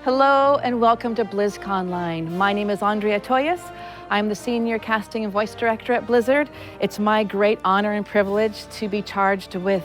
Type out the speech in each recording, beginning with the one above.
Hello and welcome to BlizzConline. My name is Andrea Toyas. I'm the Senior Casting and Voice Director at Blizzard. It's my great honor and privilege to be charged with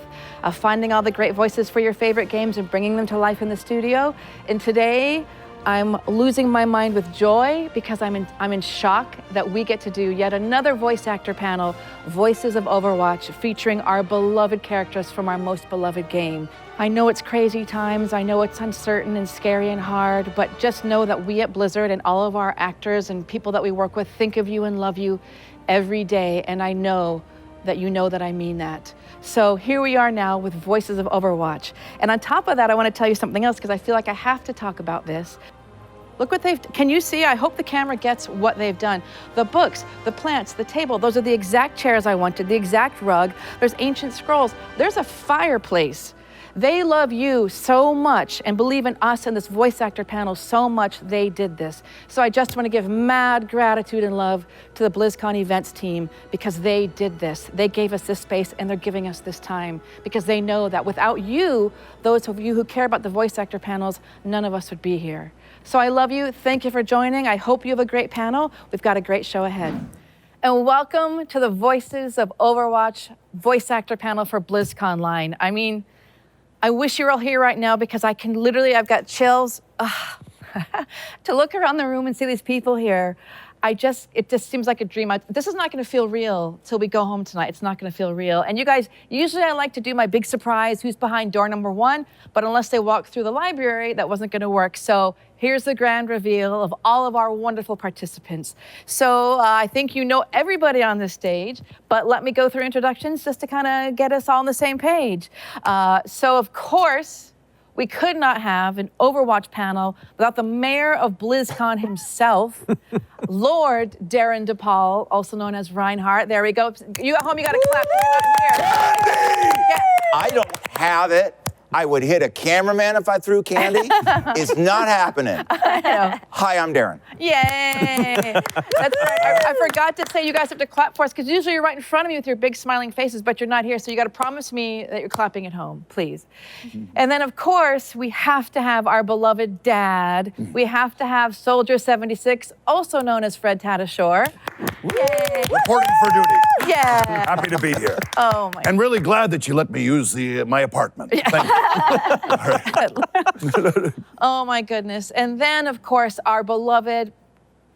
finding all the great voices for your favorite games and bringing them to life in the studio. And today, I'm losing my mind with joy because I'm in shock that we get to do yet another voice actor panel, Voices of Overwatch, featuring our beloved characters from our most beloved game. I know it's crazy times, I know it's uncertain and scary and hard, but just know that we at Blizzard and all of our actors and people that we work with think of you and love you every day, and I know that you know that I mean that. So here we are now with Voices of Overwatch. And on top of that, I want to tell you something else because I feel like I have to talk about this. Look what can you see? I hope the camera gets what they've done. The books, the plants, the table, those are the exact chairs I wanted, the exact rug. There's ancient scrolls. There's a fireplace. They love you so much and believe in us and this voice actor panel so much they did this. So I just want to give mad gratitude and love to the BlizzCon events team because they did this. They gave us this space and they're giving us this time because they know that without you, those of you who care about the voice actor panels, none of us would be here. So I love you. Thank you for joining. I hope you have a great panel. We've got a great show ahead. And welcome to the Voices of Overwatch voice actor panel for BlizzConline. I mean, I wish you were all here right now because I can literally, I've got chills. To look around the room and see these people here, it just seems like a dream. This is not gonna feel real till we go home tonight. It's not gonna feel real. And you guys, usually I like to do my big surprise, who's behind door number 1, but unless they walk through the library, that wasn't gonna work. So here's the grand reveal of all of our wonderful participants. So I think you know everybody on this stage, but let me go through introductions just to kind of get us all on the same page. So of course, we could not have an Overwatch panel without the mayor of BlizzCon himself, Lord Darin DePaul, also known as Reinhardt. There we go. You at home, you got to clap. You're not here. Yeah. I don't have it. I would hit a cameraman if I threw candy. It's not happening. I know. Hi, I'm Darin. Yay! That's right. I forgot to say you guys have to clap for us because usually you're right in front of me with your big smiling faces, but you're not here. So you got to promise me that you're clapping at home, please. And then, of course, we have to have our beloved dad. We have to have Soldier 76, also known as Fred Tatasciore. Yay! Reporting for duty. Yeah. Happy to be here. Oh my. And really glad that you let me use my apartment. Yeah. Thank you. Oh my goodness. And then, of course, our beloved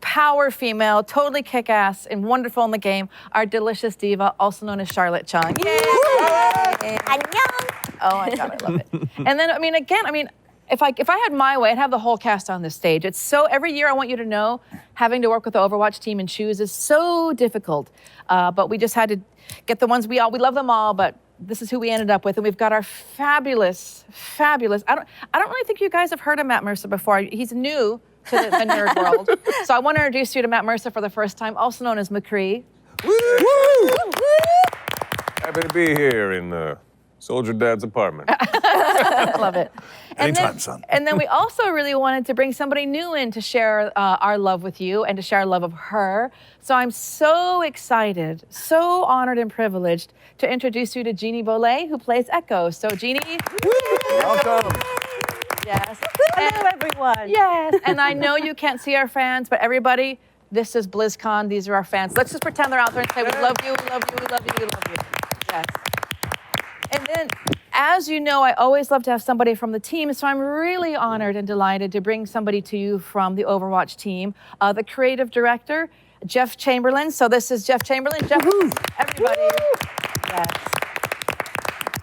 power female, totally kick-ass and wonderful in the game, our delicious diva, also known as Charlet Chung. Yay! Oh my God, I love it. And then, if I had my way, I'd have the whole cast on this stage. It's so, every year I want you to know, having to work with the Overwatch team and choose is so difficult. But we just had to get the ones we love them all, but this is who we ended up with. And we've got our fabulous, I don't really think you guys have heard of Matt Mercer before. He's new to the nerd world. So I want to introduce you to Matt Mercer for the first time, also known as Mccree. Woo! Happy to be here in Soldier Dad's apartment. Love it. Anytime, son. And then we also really wanted to bring somebody new in to share our love with you and to share our love of her. So I'm so excited, so honored and privileged to introduce you to Jeannie Bolet, who plays Echo. So Jeannie. Welcome. Yes. Hello, everyone. Yes. And I know you can't see our fans, but everybody, this is BlizzCon. These are our fans. Let's just pretend they're out there and say, we love you, we love you, we love you, we love you. Yes. And then, as you know, I always love to have somebody from the team, so I'm really honored and delighted to bring somebody to you from the Overwatch team, the creative director, Jeff Chamberlain. So this is Jeff Chamberlain. Jeff, everybody. Yes.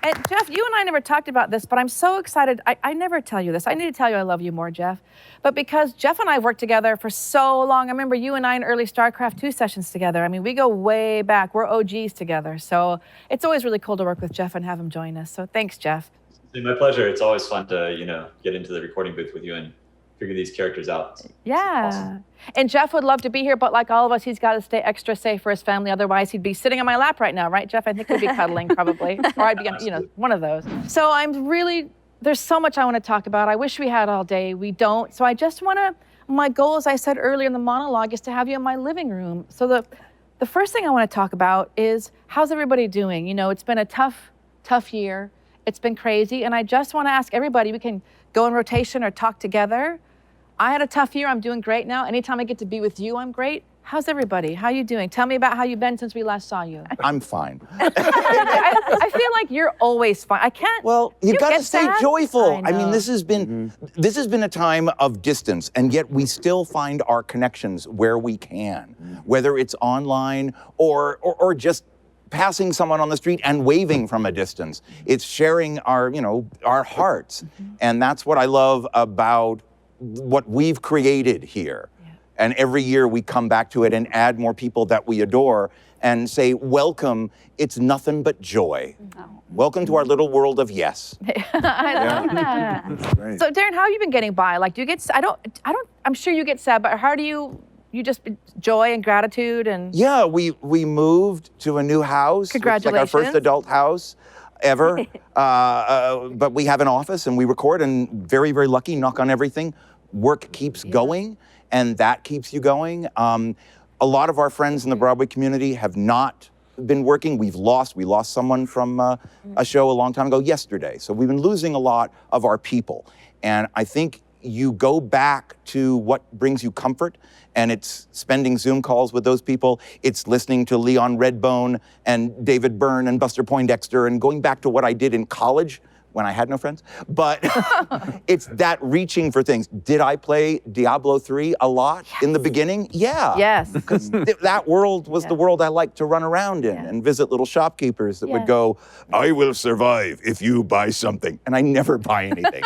And Jeff, you and I never talked about this, but I'm so excited. I never tell you this. I need to tell you I love you more, Jeff. But because Jeff and I have worked together for so long, I remember you and I in early StarCraft 2 sessions together. I mean, we go way back. We're OGs together. So it's always really cool to work with Jeff and have him join us. So thanks, Jeff. It's my pleasure. It's always fun to, get into the recording booth with you and figure these characters out. Yeah. Awesome. And Jeff would love to be here, but like all of us, he's got to stay extra safe for his family. Otherwise, he'd be sitting on my lap right now, right, Jeff? I think we'd be cuddling probably. Or I'd be, one of those. So there's so much I want to talk about. I wish we had all day. We don't. So I just want to, my goal, as I said earlier in the monologue, is to have you in my living room. So the first thing I want to talk about is, how's everybody doing? It's been a tough year. It's been crazy. And I just want to ask everybody, we can go in rotation or talk together. I had a tough year. I'm doing great now. Anytime I get to be with you, I'm great. How's everybody? How you doing? Tell me about how you've been since we last saw you. I'm fine. I feel like you're always fine. I can't. Well, you got to get stay sad? joyful. I mean, know. this has been a time of distance, and yet we still find our connections where we can, whether it's online or just passing someone on the street and waving from a distance. It's sharing our hearts, and that's what I love about what we've created here. And every year we come back to it and add more people that we adore and say, welcome, it's nothing but joy. Welcome to our little world of yes. I love that. So Darin, how have you been getting by? Like, do you get, I'm sure you get sad, but how do you just joy and gratitude and? Yeah, we moved to a new house. Congratulations. It's like our first adult house ever. But we have an office and we record, and very, very lucky, knock on everything, work keeps going. And that keeps you going. A lot of our friends in the Broadway community have not been working. We lost someone from a show a long time ago, yesterday. So we've been losing a lot of our people. And I think you go back to what brings you comfort, and it's spending Zoom calls with those people. It's listening to Leon Redbone and David Byrne and Buster Poindexter, and going back to what I did in college when I had no friends, but it's that reaching for things. Did I play Diablo 3 a lot in the beginning? Yeah. Yes. Because that world was the world I liked to run around in and visit little shopkeepers that would go, I will survive if you buy something. And I never buy anything.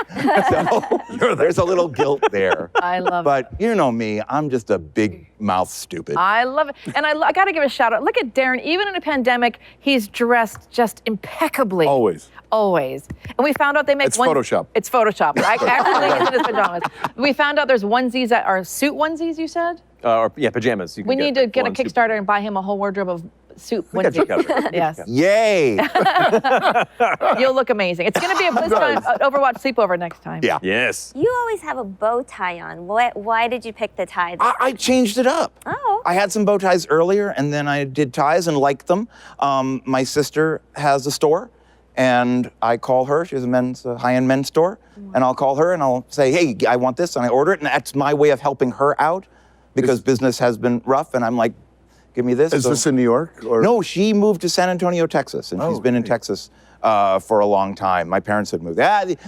So there's a little guilt there. I love it. But you know me, I'm just a big mouth stupid. I love it. And I got to give a shout out. Look at Darin. Even in a pandemic, he's dressed just impeccably. Always. Always. And we found out they make It's Photoshop. It's Photoshop. Right? Actually, in his pajamas. We found out there's onesies that are suit onesies, you said? Pajamas. We need to get a Kickstarter and buy him a whole wardrobe of suit got you onesies. covered. Yes. Yay. You'll look amazing. It's going to be a BlizzCon Overwatch sleepover next time. Yeah. Yes. You always have a bow tie on. Why did you pick the tie? I changed it up. Oh. I had some bow ties earlier, and then I did ties and liked them. My sister has a store, and I call her. She has a high-end men's store, and I'll call her and I'll say, hey, I want this, and I order it, and that's my way of helping her out because business has been rough, and I'm like, give me this. Is this in New York? Or? No, she moved to San Antonio, Texas, and she's been in Texas for a long time. My parents had moved.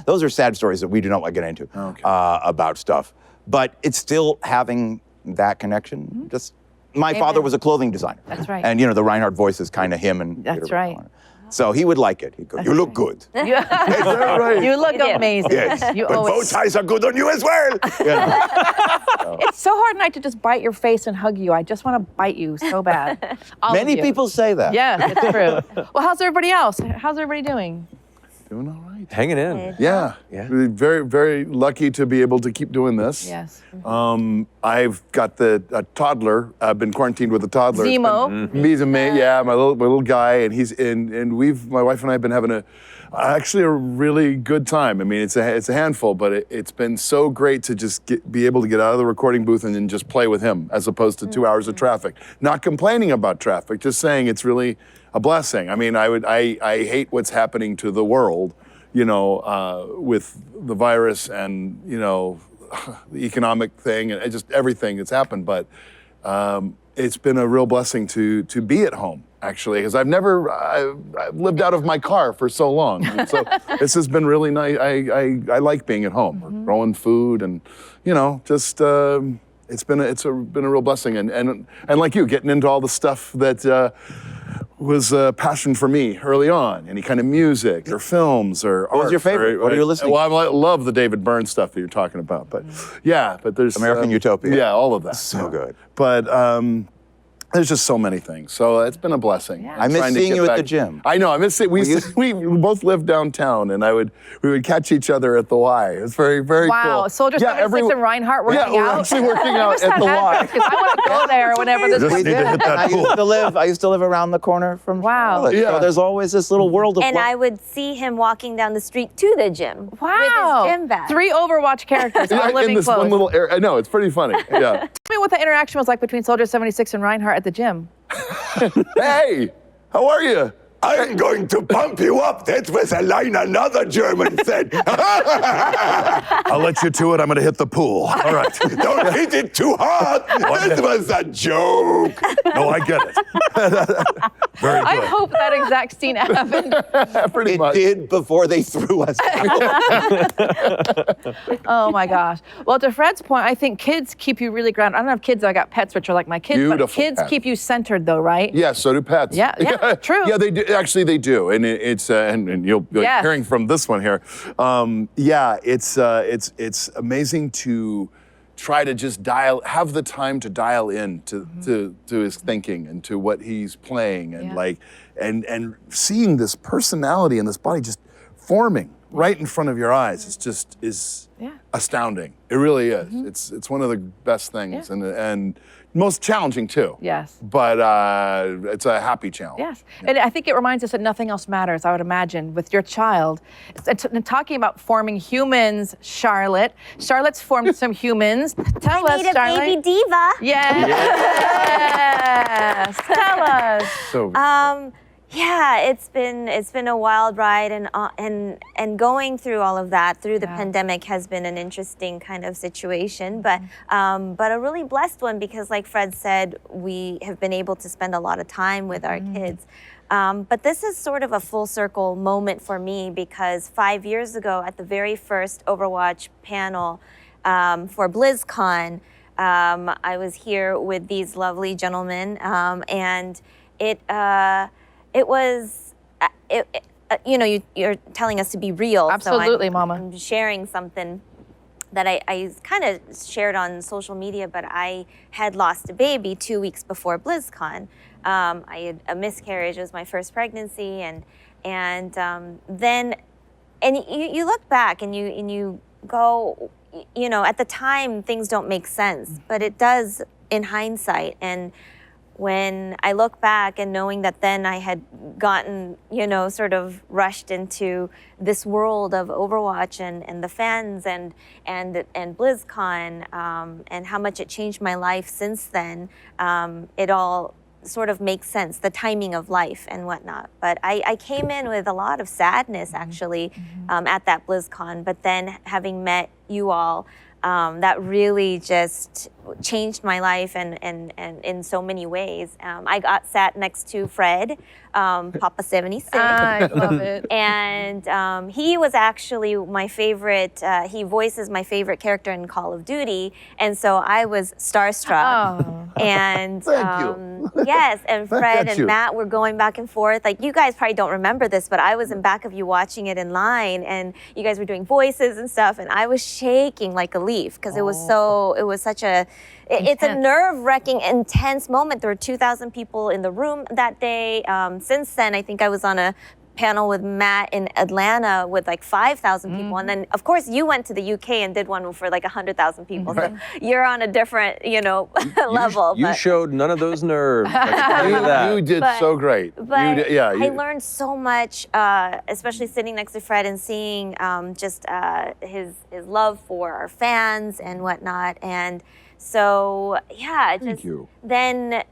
Those are sad stories that we do not want to get into about stuff. But it's still having that connection. Just my father was a clothing designer. That's right. And the Reinhardt voice is kind of him. And That's right. So he would like it. He'd go, you look good. Is that right? You look amazing. Yes, You but bow always. ties are good on you as well. It's so hard not to just bite your face and hug you. I just want to bite you so bad. All of Many you. people say that. Yes, it's true. Well, how's everybody else? How's everybody doing? Doing all right. Hanging in. Yeah. We're very, very lucky to be able to keep doing this. Yes. I've got a toddler. I've been quarantined with a toddler. Zemo. He's amazing. Yeah, my little guy, and my wife and I have been having actually a really good time. I mean, it's a handful, but it's been so great to just be able to get out of the recording booth and then just play with him, as opposed to 2 hours of traffic. Not complaining about traffic, just saying it's really a blessing. I mean, I hate what's happening to the world, with the virus and the economic thing and just everything that's happened. But it's been a real blessing to be at home, actually, because I've lived out of my car for so long. And so this has been really nice. I like being at home, or growing food, and just it's been a real blessing. And like you, getting into all the stuff that was a passion for me early on. Any kind of music or films or art. What was your favorite? What are you listening? Well, I love the David Byrne stuff that you're talking about. But but there's American Utopia. Yeah, all of that. So good. But there's just so many things. So it's been a blessing. Yeah. I miss Trying to seeing get you at back- the gym. I know. I miss it. We both lived downtown, and we would catch each other at the Y. It was very, very Wow. cool. Soldier 76 and Reinhardt working Yeah, we're out. actually working I out must at have the had Y. that, 'cause I want to go there whenever this Just We need to did. hit that And I pool. used to live around the corner from Wow. Charlotte. Yeah. So there's always this little world of And I would see him walking down the street to the gym Wow. with his gym bag. 3 Overwatch characters all in living this close. one little area. I know, it's pretty funny. Yeah. Tell me what the interaction was like between Soldier 76 and Reinhardt at the gym. Hey, how are you? I'm going to pump you up. That was a line another German said. I'll let you to it. I'm going to hit the pool. All right. Don't hit it too hard. This was a joke. No, I get it. Very good. I hope that exact scene happened. Pretty It much. did before they threw us out. Oh my gosh. Well, to Fred's point, I think kids keep you really grounded. I don't have kids, I got pets, which are like my kids, but Beautiful kids pets. keep you centered though, right? Yeah, so do pets. Yeah, true. Yeah, they do. Actually, they do, and it's and you'll be Yes. hearing from this one here. It's amazing to try to just have the time to dial in to his thinking and to what he's playing, and and seeing this personality and this body just forming right in front of your eyes. It's just astounding. It really is. It's one of the best things, and most challenging too. Yes. But it's a happy challenge. Yes, and I think it reminds us that nothing else matters, I would imagine, with your child. And talking about forming humans, Charlet. Charlet's formed some humans. Tell us, I need a Charlet. baby diva. Yes. Tell us. So Yeah, it's been a wild ride, and going through all of that through the pandemic has been an interesting kind of situation, but a really blessed one, because like Fred said, we have been able to spend a lot of time with our kids. But this is sort of a full circle moment for me, because 5 years ago at the very first Overwatch panel for BlizzCon, I was here with these lovely gentlemen, and it was, you're telling us to be real. Absolutely, so Mama. I'm sharing something that I kind of shared on social media, but I had lost a baby 2 weeks before BlizzCon. I had a miscarriage. It was my first pregnancy, and then you look back and you go, at the time things don't make sense, but it does in hindsight. And when I look back and knowing that then I had gotten, sort of rushed into this world of Overwatch and the fans and BlizzCon, and how much it changed my life since then, it all sort of makes sense, the timing of life and whatnot. But I came in with a lot of sadness, actually, at that BlizzCon, but then having met you all, that really just changed my life and in so many ways. I sat next to Fred, Papa 76. I love it. And he was actually my favorite, he voices my favorite character in Call of Duty, and so I was starstruck. Oh. And Thank you. yes, and Fred at and you. Matt were going back and forth. Like, you guys probably don't remember this, but I was in back of you watching it in line, and you guys were doing voices and stuff, and I was shaking like a leaf, because it was such a, it's a nerve-wracking, intense moment. There were 2,000 people in the room that day. Since then, I think I was on a panel with Matt in Atlanta with like 5,000 people. And then, of course, you went to the UK and did one for like 100,000 people. So you're on a different, level. You showed none of those nerves. I can tell you that. You did so great. But I learned so much, especially sitting next to Fred and seeing just his love for our fans and whatnot. And so, yeah, Thank you. then,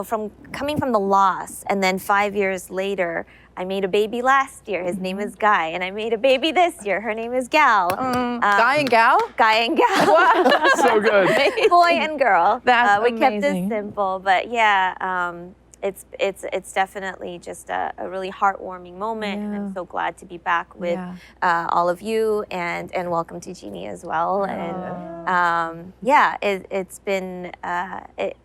from coming from the loss, and then 5 years later, I made a baby last year. His name is Guy, and I made a baby this year. Her name is Gal. Guy and gal? Guy and Gal. Wow. So good. Boy and girl. That's we kept amazing. it simple, but yeah, it's definitely just a really heartwarming moment, and I'm so glad to be back with all of you, and welcome to Jeannie as well. And it's been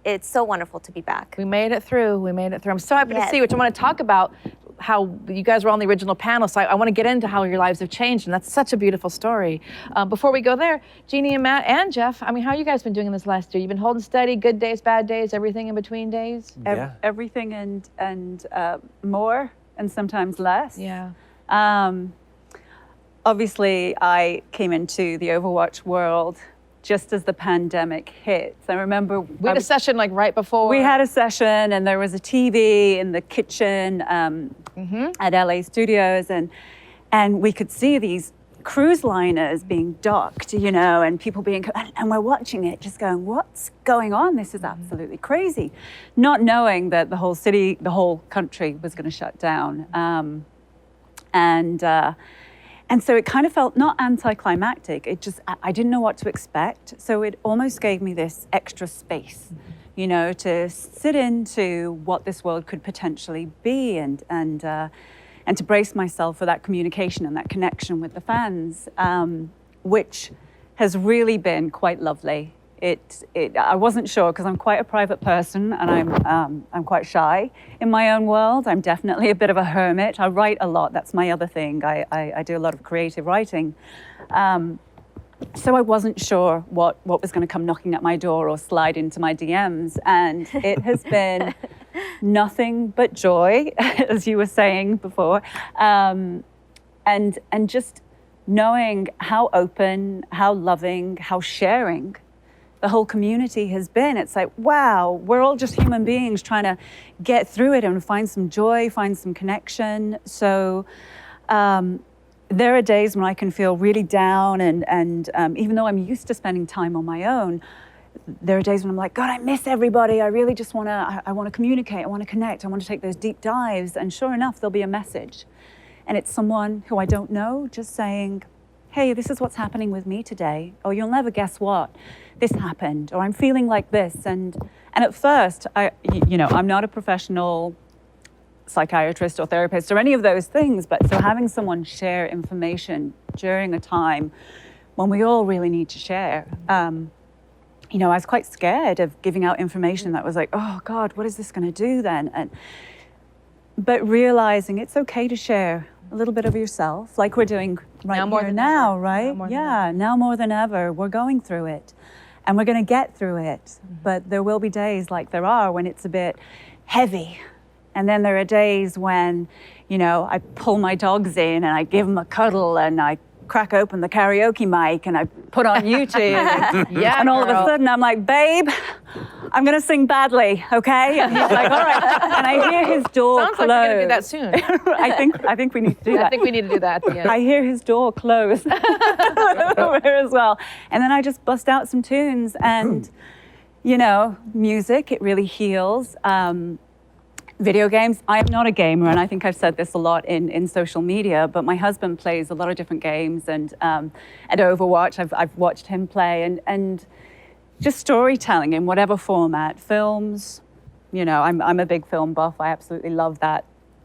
it's so wonderful to be back. We made it through. I'm so happy to see you, which I want to talk about how you guys were on the original panel. So I want to get into how your lives have changed, and that's such a beautiful story. Before we go there, Jeannie and Matt and Jeff, I mean, how you guys been doing in this last year? You've been holding steady, good days, bad days, everything in between days? Everything and more, and sometimes less. Yeah. Obviously, I came into the Overwatch world just as the pandemic hit. So I remember We had a session like right before. we had a session, and there was a TV in the kitchen at LA Studios, and we could see these cruise liners being docked, you know, and people being, and we're watching it just going, what's going on? This is absolutely crazy. Not knowing that the whole city, the whole country was going to shut down. And so it kind of felt not anticlimactic. It just, I didn't know what to expect. So it almost gave me this extra space, you know, to sit into what this world could potentially be and to brace myself for that communication and that connection with the fans, which has really been quite lovely. I wasn't sure because I'm quite a private person and I'm quite shy in my own world. I'm definitely a bit of a hermit. I write a lot. That's my other thing. I do a lot of creative writing. So I wasn't sure what was going to come knocking at my door or slide into my DMs, and it has been nothing but joy, as you were saying before, and just knowing how open, how loving, how sharing the whole community has been. It's like, wow, we're all just human beings trying to get through it and find some joy, find some connection. So there are days when I can feel really down and even though I'm used to spending time on my own, there are days when I'm like, God, I miss everybody. I really just want to communicate. I want to connect. I want to take those deep dives. And sure enough, there'll be a message. And it's someone who I don't know just saying, hey, this is what's happening with me today. Or you'll never guess what. This happened. Or I'm feeling like this. And at first, I'm not a professional psychiatrist or therapist or any of those things, but so having someone share information during a time when we all really need to share, I was quite scared of giving out information that was like, oh God, what is this going to do then? But realizing it's okay to share a little bit of yourself, like we're doing right now, right? Now more than ever, we're going through it, and we're going to get through it. Mm-hmm. But there will be days like there are when it's a bit heavy. And then there are days when, I pull my dogs in and I give them a cuddle and I crack open the karaoke mic and I put on YouTube. And all of a sudden I'm like, babe, I'm going to sing badly, okay? And he's like, all right. And I hear his door Sounds close. like we're going to do that soon. I think we need to do that. I think we need to do that. Yeah. I hear his door close over here as well. And then I just bust out some tunes and, music, it really heals. Video games. I am not a gamer, and I think I've said this a lot in social media, but my husband plays a lot of different games, and at Overwatch, I've watched him play, and just storytelling in whatever format. Films, I'm a big film buff. I absolutely love that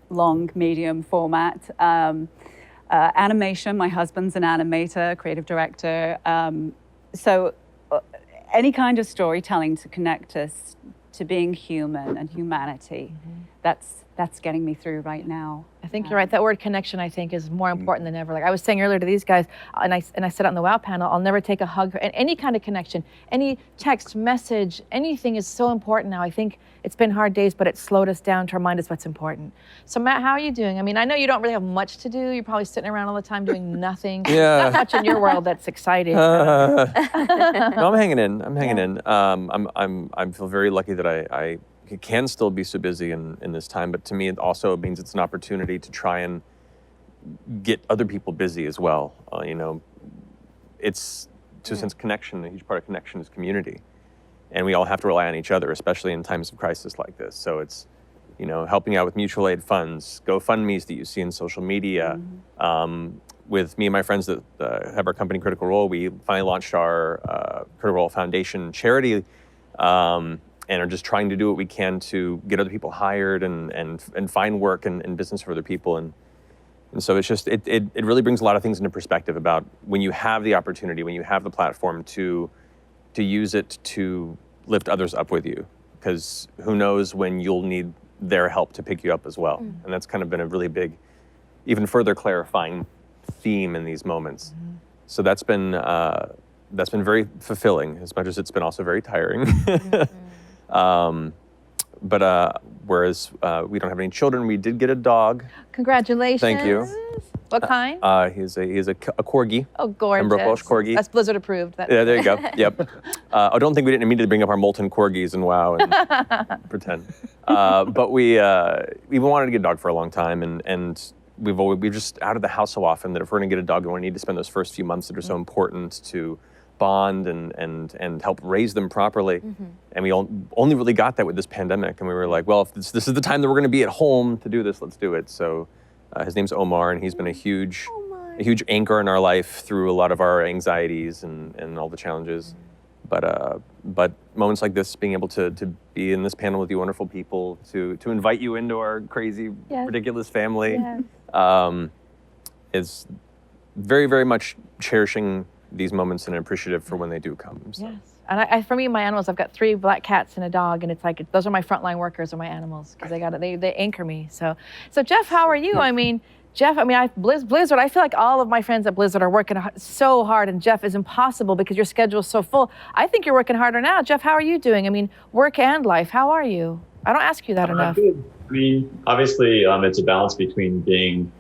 long, medium format. Animation, my husband's an animator, creative director. So any kind of storytelling to connect us to being human and humanity, that's getting me through right now. I think you're right. That word connection, I think, is more important than ever. Like I was saying earlier to these guys, and I said on the WOW panel, I'll never take a hug, and any kind of connection, any text, message, anything is so important now. I think it's been hard days, but it slowed us down to remind us what's important. So Matt, how are you doing? I mean, I know you don't really have much to do. You're probably sitting around all the time doing nothing. Yeah. Not much in your world that's exciting. No, I'm hanging in. I feel very lucky that I can still be so busy in this time, but to me it also means it's an opportunity to try and get other people busy as well. It's to a sense connection. A huge part of connection is community, and we all have to rely on each other, especially in times of crisis like this. So it's helping out with mutual aid funds, GoFundMe's that you see in social media. With me and my friends that have our company Critical Role, we finally launched our Critical Role Foundation charity. And are just trying to do what we can to get other people hired and find work and business for other people. And so it's just, it really brings a lot of things into perspective about when you have the opportunity, when you have the platform to use it to lift others up with you, because who knows when you'll need their help to pick you up as well. And that's kind of been a really big, even further clarifying theme in these moments. So that's been very fulfilling, as much as it's been also very tiring. But whereas we don't have any children, we did get a dog. Congratulations. Thank you. What kind? He's a corgi. Oh, gorgeous. Pembroke Welsh corgi. That's Blizzard approved. Yeah, there you go. Yep. I don't think we didn't immediately bring up our molten corgis and WoW and pretend. But we wanted to get a dog for a long time, and we're just out of the house so often that if we're going to get a dog, we need to spend those first few months that are so important to bond and help raise them properly. And we only really got that with this pandemic. And we were like, well, if this is the time that we're going to be at home to do this, let's do it. So his name's Omar, and he's been a huge anchor in our life through a lot of our anxieties and all the challenges. But moments like this, being able to be in this panel with you wonderful people, to invite you into our crazy, ridiculous family, is very, very much cherishing these moments and appreciative for when they do come. So. Yes. And for me, my animals, I've got 3 black cats and a dog, and it's like, those are my frontline workers, are my animals, because they anchor me. So Jeff, how are you? I mean, Jeff, Blizzard, I feel like all of my friends at Blizzard are working so hard, and Jeff, is impossible because your schedule is so full. I think you're working harder now. Jeff, how are you doing? I mean, work and life, how are you? I don't ask you that enough. Good. I mean, obviously, it's a balance between being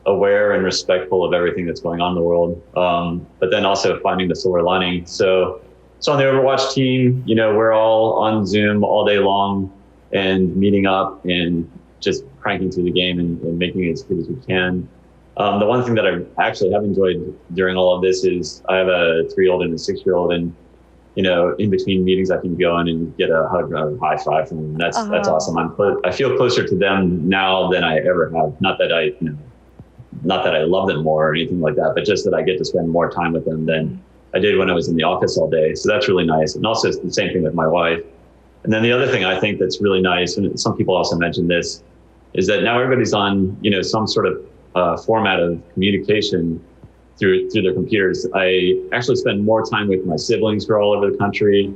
aware and respectful of everything that's going on in the world, but then also finding the silver lining. So on the Overwatch team, we're all on Zoom all day long and meeting up and just cranking through the game and making it as good as we can. The one thing that I actually have enjoyed during all of this is I have a 3-year-old and a 6-year-old, and in between meetings I can go in and get a hug or a high five from them. That's awesome. I feel closer to them now than I ever have. Not that I love them more or anything like that, but just that I get to spend more time with them than I did when I was in the office all day. So that's really nice. And also it's the same thing with my wife. And then the other thing I think that's really nice, and some people also mentioned this, is that now everybody's on, some sort of format of communication through their computers. I actually spend more time with my siblings who are all over the country.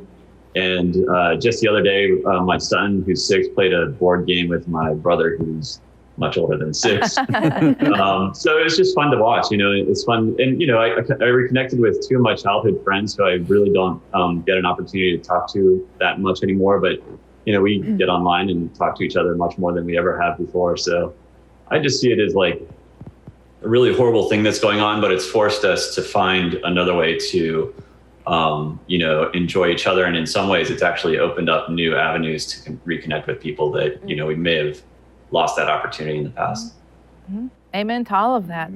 And just the other day, my son, who's 6, played a board game with my brother, who's much older than 6. So it was just fun to watch. It's fun. And, I reconnected with 2 of my childhood friends who I really don't get an opportunity to talk to that much anymore. But, we get online and talk to each other much more than we ever have before. So I just see it as like a really horrible thing that's going on, but it's forced us to find another way to, enjoy each other. And in some ways, it's actually opened up new avenues to reconnect with people that, we may have lost that opportunity in the past. Amen to all of that.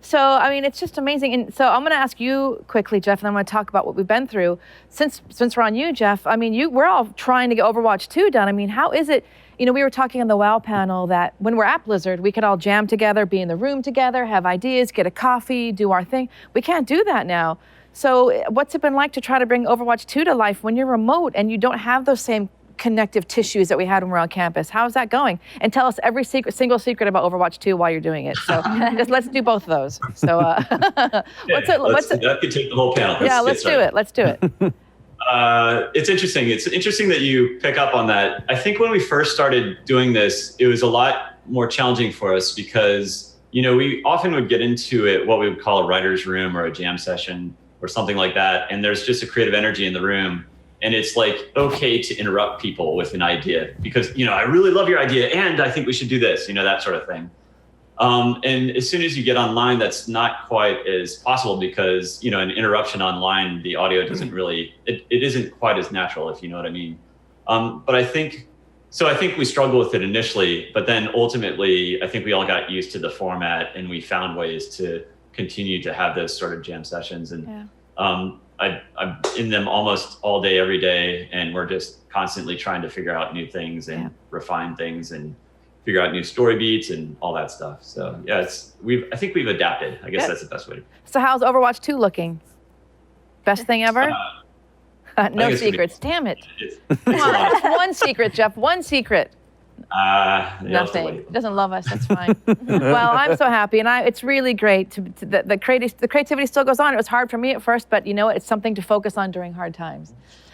So I mean, it's just amazing. And so I'm going to ask you quickly, Jeff, and I'm going to talk about what we've been through. Since we're on you, Jeff, I mean, we're all trying to get Overwatch 2 done. I mean, how is it, we were talking on the WoW panel that when we're at Blizzard, we could all jam together, be in the room together, have ideas, get a coffee, do our thing. We can't do that now. So what's it been like to try to bring Overwatch 2 to life when you're remote and you don't have those same connective tissues that we had when we were on campus? How's that going? And tell us every single secret about Overwatch 2 while you're doing it. So let's do both of those. So that could take the whole panel. Let's do it. Let's do it. It's interesting. It's interesting that you pick up on that. I think when we first started doing this, it was a lot more challenging for us because, we often would get into it, what we would call a writer's room or a jam session or something like that. And there's just a creative energy in the room. And it's like, okay to interrupt people with an idea because, I really love your idea and I think we should do this, that sort of thing. And as soon as you get online, that's not quite as possible because, an interruption online, the audio doesn't really, it isn't quite as natural, if you know what I mean. But I think we struggled with it initially, but then ultimately, I think we all got used to the format and we found ways to continue to have those sort of jam sessions. And I'm in them almost all day, every day, and we're just constantly trying to figure out new things and refine things and figure out new story beats and all that stuff. So I think we've adapted. I guess that's the best way to. So how's Overwatch 2 looking? Best thing ever? No secrets. Damn it. Come on, just one secret, Jeff. One secret. Nothing. He doesn't love us. That's fine. Well, I'm so happy, and it's really great. The creativity still goes on. It was hard for me at first, but you know what? It's something to focus on during hard times.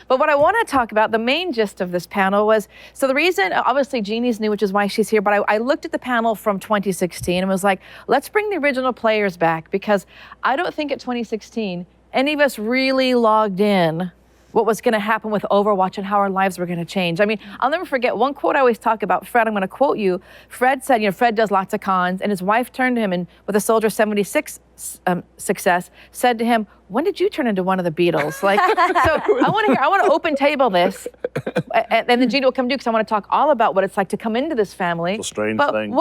But what I want to talk about, the main gist of this panel was, so the reason, obviously Jeannie's new, which is why she's here, but I looked at the panel from 2016 and was like, let's bring the original players back, because I don't think at 2016, any of us really logged in what was going to happen with Overwatch and how our lives were going to change. I mean, I'll never forget one quote I always talk about. Fred, I'm going to quote you. Fred said, Fred does lots of cons, and his wife turned to him and with a Soldier 76 success, said to him, when did you turn into one of the Beatles? Like, so I want to open table this, and then Jeannie will come do, because I want to talk all about what it's like to come into this family. It's a strange but thing.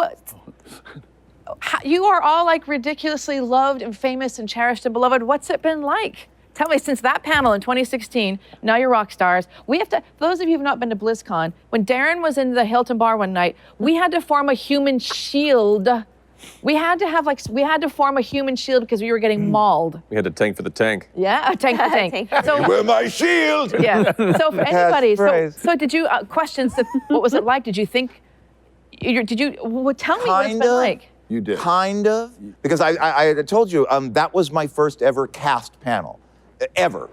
you are all like ridiculously loved and famous and cherished and beloved. What's it been like? Tell me, since that panel in 2016, now you're rock stars. We have to, for those of you who've not been to BlizzCon, when Darin was in the Hilton bar one night, we had to form a human shield. We had to form a human shield because we were getting mauled. We had a tank for the tank. Yeah, a tank for tank. So, With my shield. yeah. So for anybody, Catchphrase. so did you, questions, what was it like? Did you think, well, tell me what it's been Kinda. like. You did. Kind of, because I told you that was my first ever cast panel, ever.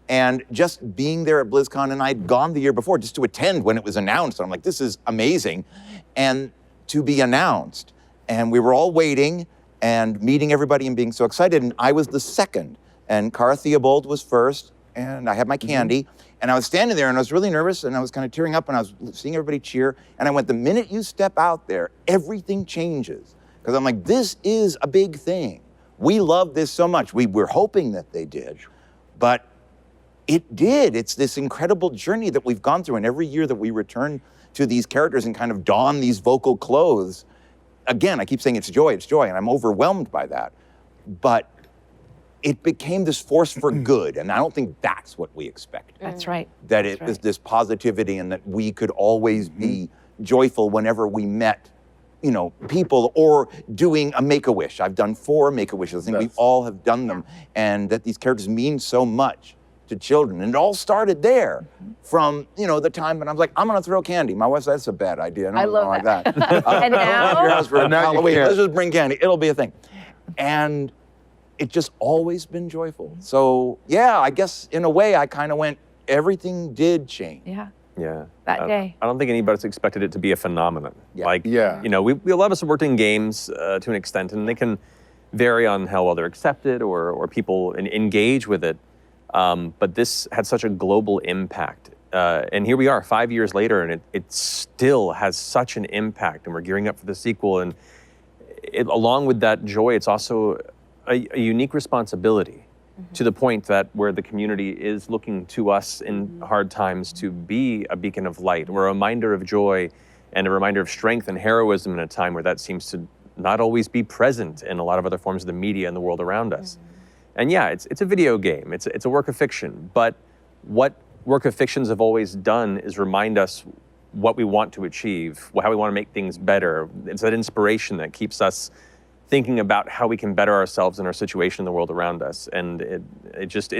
And just being there at BlizzCon, and I'd gone the year before just to attend when it was announced. I'm like, this is amazing. And to be announced, and we were all waiting and meeting everybody and being so excited, and I was the second. And Cara Theobald was first, and I had my candy. And I was standing there and I was really nervous and I was kind of tearing up and I was seeing everybody cheer. And I went, the minute you step out there, everything changes. Because I'm like, this is a big thing. We love this so much. We were hoping that they did, but it did. It's this incredible journey that we've gone through. And every year that we return to these characters and kind of don these vocal clothes, again, I keep saying it's joy, and I'm overwhelmed by that. But it became this force for good, and I don't think that's what we expected. That's right. That it was this positivity and that we could always be joyful whenever we met, people or doing a Make-A-Wish. I've done 4 Make-A-Wishes. I think we all have done them, and that these characters mean so much to children. And it all started there from, the time when I was like, I'm gonna throw candy. My wife said, that's a bad idea. I love like that. that. And now? Your house for And now you Halloween. can't. Let's just bring candy. It'll be a thing. And it's just always been joyful. So yeah, I guess in a way I kind of went, everything did change. Yeah. Yeah. That day. I don't think anybody's expected it to be a phenomenon. Yeah. We a lot of us have worked in games to an extent, and they can vary on how well they're accepted or people engage with it. But this had such a global impact. And here we are 5 years later, and it still has such an impact, and we're gearing up for the sequel. And along with that joy, it's also a unique responsibility to the point that where the community is looking to us in hard times to be a beacon of light or a reminder of joy and a reminder of strength and heroism in a time where that seems to not always be present in a lot of other forms of the media and the world around us. And yeah, it's a video game, it's a work of fiction, but what work of fictions have always done is remind us what we want to achieve, how we want to make things better. It's that inspiration that keeps us thinking about how we can better ourselves and our situation in the world around us. And it's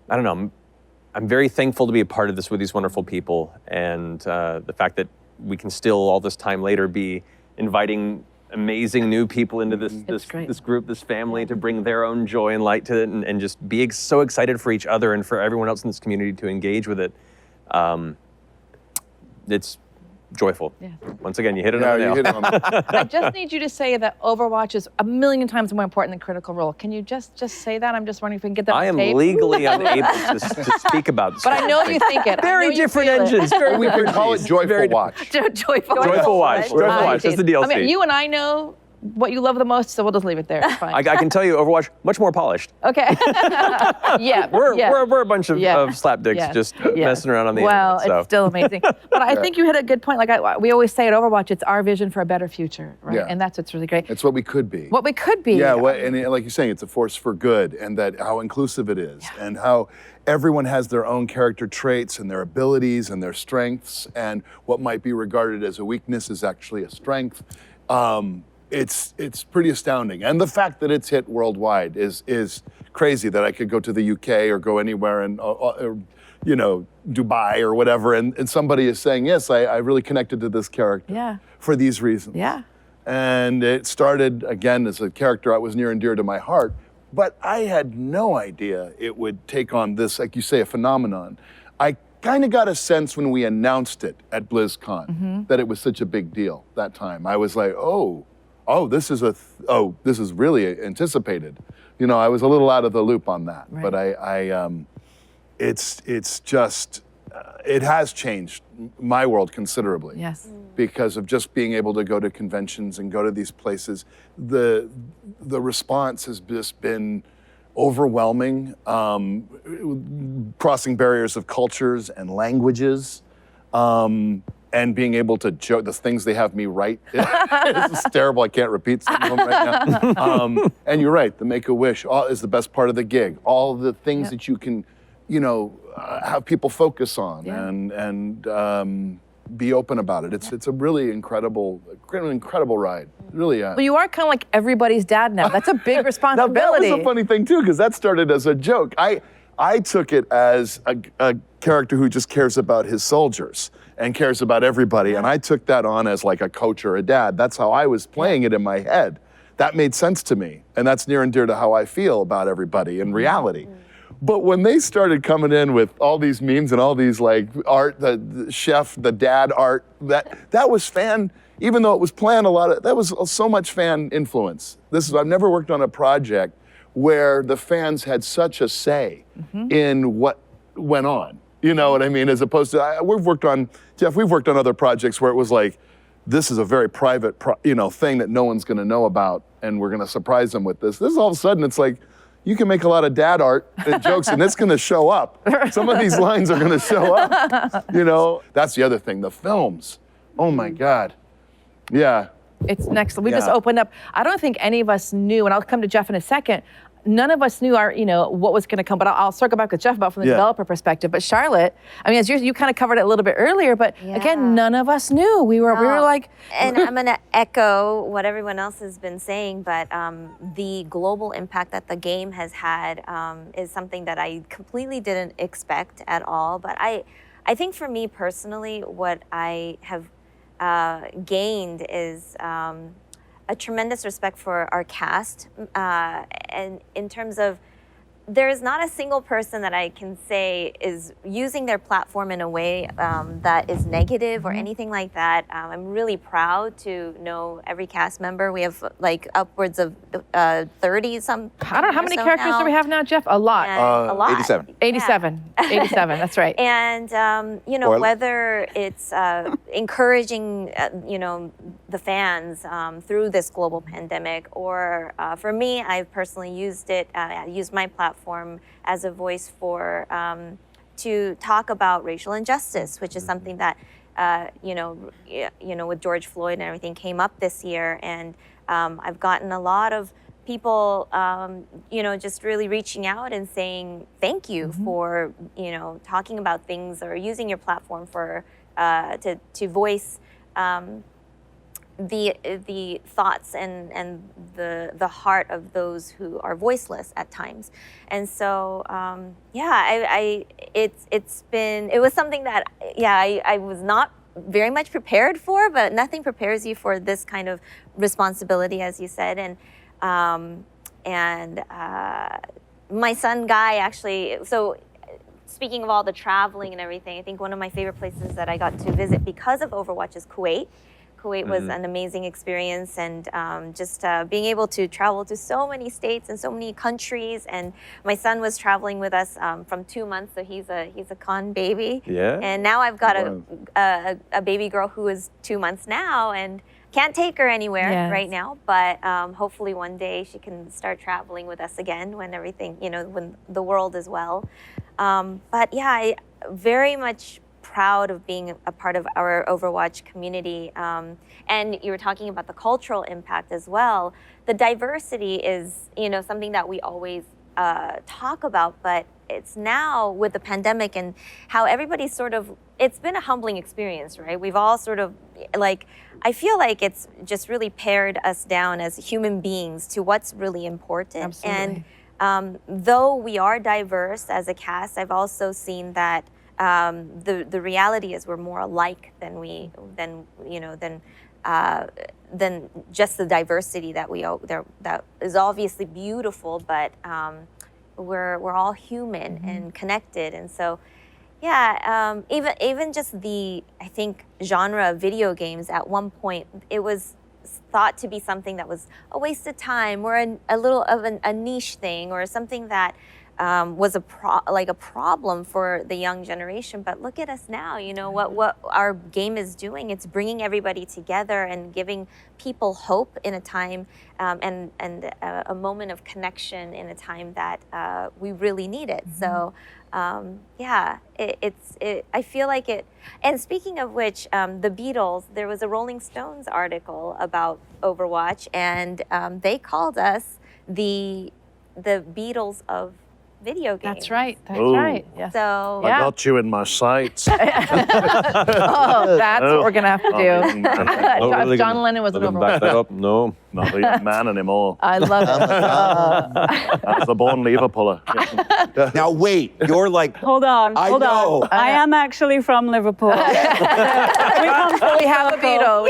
I don't know, I'm very thankful to be a part of this with these wonderful people, and the fact that we can still, all this time later, be inviting amazing new people into this group, this family, to bring their own joy and light to it, and just be so excited for each other and for everyone else in this community to engage with it. It's joyful. Yeah. Once again, you hit it on the nail. You hit it on the I just need you to say that Overwatch is a million times more important than Critical Role. Can you just say that? I'm just wondering if we can get that I on am tape. legally unable to speak about this. But I know you think it. Very different engines. Very We can call it Joyful Watch. Joyful. Joyful Watch. Joyful Watch. That's the DLC. I mean, you and I know what you love the most, so we'll just leave it there. It's fine. I can tell you, Overwatch, much more polished. Okay. Yeah. We're a bunch of slapdicks just messing around on the well, internet. So. it's still amazing. But I think you hit a good point. Like we always say at Overwatch, it's our vision for a better future, right? Yeah. And that's what's really great. It's what we could be. What we could be. Yeah, and like you're saying, it's a force for good, and that how inclusive it is, and how everyone has their own character traits and their abilities and their strengths, and what might be regarded as a weakness is actually a strength. It's pretty astounding, and the fact that it's hit worldwide is crazy. That I could go to the UK or go anywhere and Dubai or whatever, and somebody is saying, yes, I really connected to this character for these reasons. Yeah. And it started again as a character that was near and dear to my heart, but I had no idea it would take on this, like you say, a phenomenon. I kind of got a sense when we announced it at BlizzCon that it was such a big deal that time. I was like, oh, this is really anticipated. I was a little out of the loop on that, right. But it's just, it has changed my world considerably. Yes. Because of just being able to go to conventions and go to these places. The response has just been overwhelming, crossing barriers of cultures and languages. and being able to joke, the things they have me write, it's terrible. I can't repeat some of them right now. And you're right, the Make-A-Wish is the best part of the gig. All the things that you can, have people focus on and be open about it. It's a really incredible ride. Really, Well, you are kind of like everybody's dad now. That's a big responsibility. That was a funny thing too, because that started as a joke. I took it as a character who just cares about his soldiers and cares about everybody, and I took that on as like a coach or a dad. That's how I was playing it in my head. That made sense to me, and that's near and dear to how I feel about everybody in reality. But when they started coming in with all these memes and all these like art, the chef, the dad art, that was fan, even though it was planned that was so much fan influence. I've never worked on a project where the fans had such a say in what went on. You know what I mean? As opposed to, we've worked on other projects where it was like, this is a very private, thing that no one's gonna know about, and we're gonna surprise them with this. This all of a sudden, it's like, you can make a lot of dad art and jokes, and it's gonna show up. Some of these lines are gonna show up. That's the other thing, the films. Oh my God. Yeah. It's next. We just opened up. I don't think any of us knew, and I'll come to Jeff in a second. None of us knew what was going to come, but I'll circle back with Jeff about from the developer perspective. But Charlotte, I mean, as you kind of covered it a little bit earlier, but again, none of us knew. We were like. And I'm going to echo what everyone else has been saying, but the global impact that the game has had is something that I completely didn't expect at all. But I think for me personally, what I have gained is a tremendous respect for our cast, and in terms of there is not a single person that I can say is using their platform in a way that is negative or anything like that. I'm really proud to know every cast member. We have like upwards of 30 some. I don't know, how many characters do we have now, Jeff? A lot. A lot. 87. 87. 87, that's right. And, whether it's encouraging, the fans through this global pandemic, or for me, I've personally used my platform as a voice for to talk about racial injustice, which is something that with George Floyd and everything came up this year, and I've gotten a lot of people just really reaching out and saying thank you for talking about things or using your platform for to voice the thoughts and the heart of those who are voiceless at times. And so it was something that I was not very much prepared for, but nothing prepares you for this kind of responsibility, as you said. And my son Guy actually, so speaking of all the traveling and everything, I think one of my favorite places that I got to visit because of Overwatch is Kuwait. Kuwait was an amazing experience, and just being able to travel to so many states and so many countries. And my son was traveling with us from 2 months, so he's a con baby. Yeah. And now I've got a baby girl who is 2 months now, and can't take her anywhere right now. But hopefully one day she can start traveling with us again when everything, when the world is well. But yeah, I very much proud of being a part of our Overwatch community. And you were talking about the cultural impact as well. The diversity is, something that we always talk about, but it's now with the pandemic and how everybody's it's been a humbling experience, right? We've all I feel like it's just really pared us down as human beings to what's really important. Absolutely. And though we are diverse as a cast, I've also seen that the reality is we're more alike than just the diversity that is obviously beautiful, but we're all human and connected. And so even just I think genre of video games, at one point it was thought to be something that was a waste of time or a little of a niche thing, or something that was a problem for the young generation. But look at us now, you know, what our game is doing. It's bringing everybody together and giving people hope in a time and a moment of connection in a time that we really need it. So yeah, I feel like it. And speaking of which, the Beatles, there was a Rolling Stones article about Overwatch, and they called us the Beatles of video games. That's right. That's Ooh. right. Yes. So I got you in my sights. Oh, that's what we're gonna have to do. If John Lennon was an Let him back Overwatch. that up. No. Not a young man anymore. I love it. As the born Liverpooler. Now wait, you're like, Hold on, I hold know. on. I am actually from Liverpool. we come from We have a Beatle.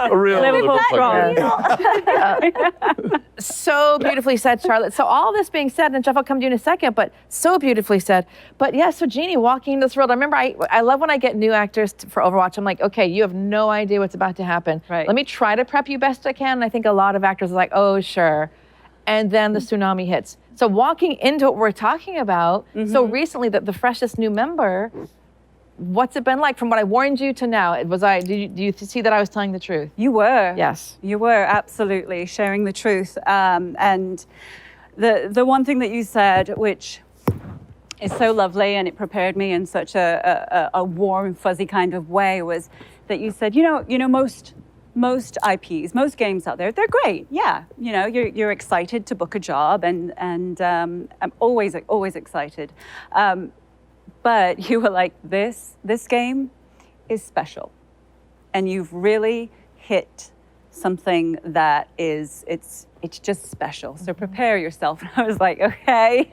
A real Liverpool strong. So beautifully said, Charlotte. So all this being said, and Jeff, I'll come to you in a second, but so beautifully said. But yeah, so Jeannie, walking into this world, I remember I love when I get new actors for Overwatch. I'm like, okay, you have no idea what's about to happen. Right. Let me try to prep you best I can. And I think a lot of actors are like, oh, sure. And then the tsunami hits. So walking into what we're talking about, so recently the freshest new member, what's it been like from what I warned you to now? Do you see that I was telling the truth? You were. Yes. You were absolutely sharing the truth. And the one thing that you said, which is so lovely, and it prepared me in such a warm, fuzzy kind of way, was that you said, you know, most IPs, most games out there, they're great. Yeah, you know, you're excited to book a job, and I'm always excited. But you were like, this game is special, and you've really hit something that is it's just special. So prepare yourself. And I was like, okay.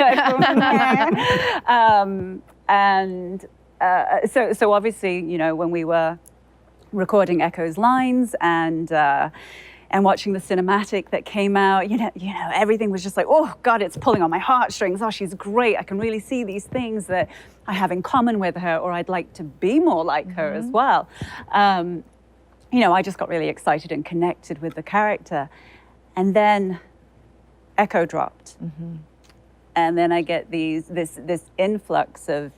So obviously, you know, when we were recording Echo's lines and watching the cinematic that came out, you know, everything was just like, oh God, it's pulling on my heartstrings. Oh, she's great. I can really see these things that I have in common with her, or I'd like to be more like her as well. You know, I just got really excited and connected with the character. And then Echo dropped. And then I get this influx of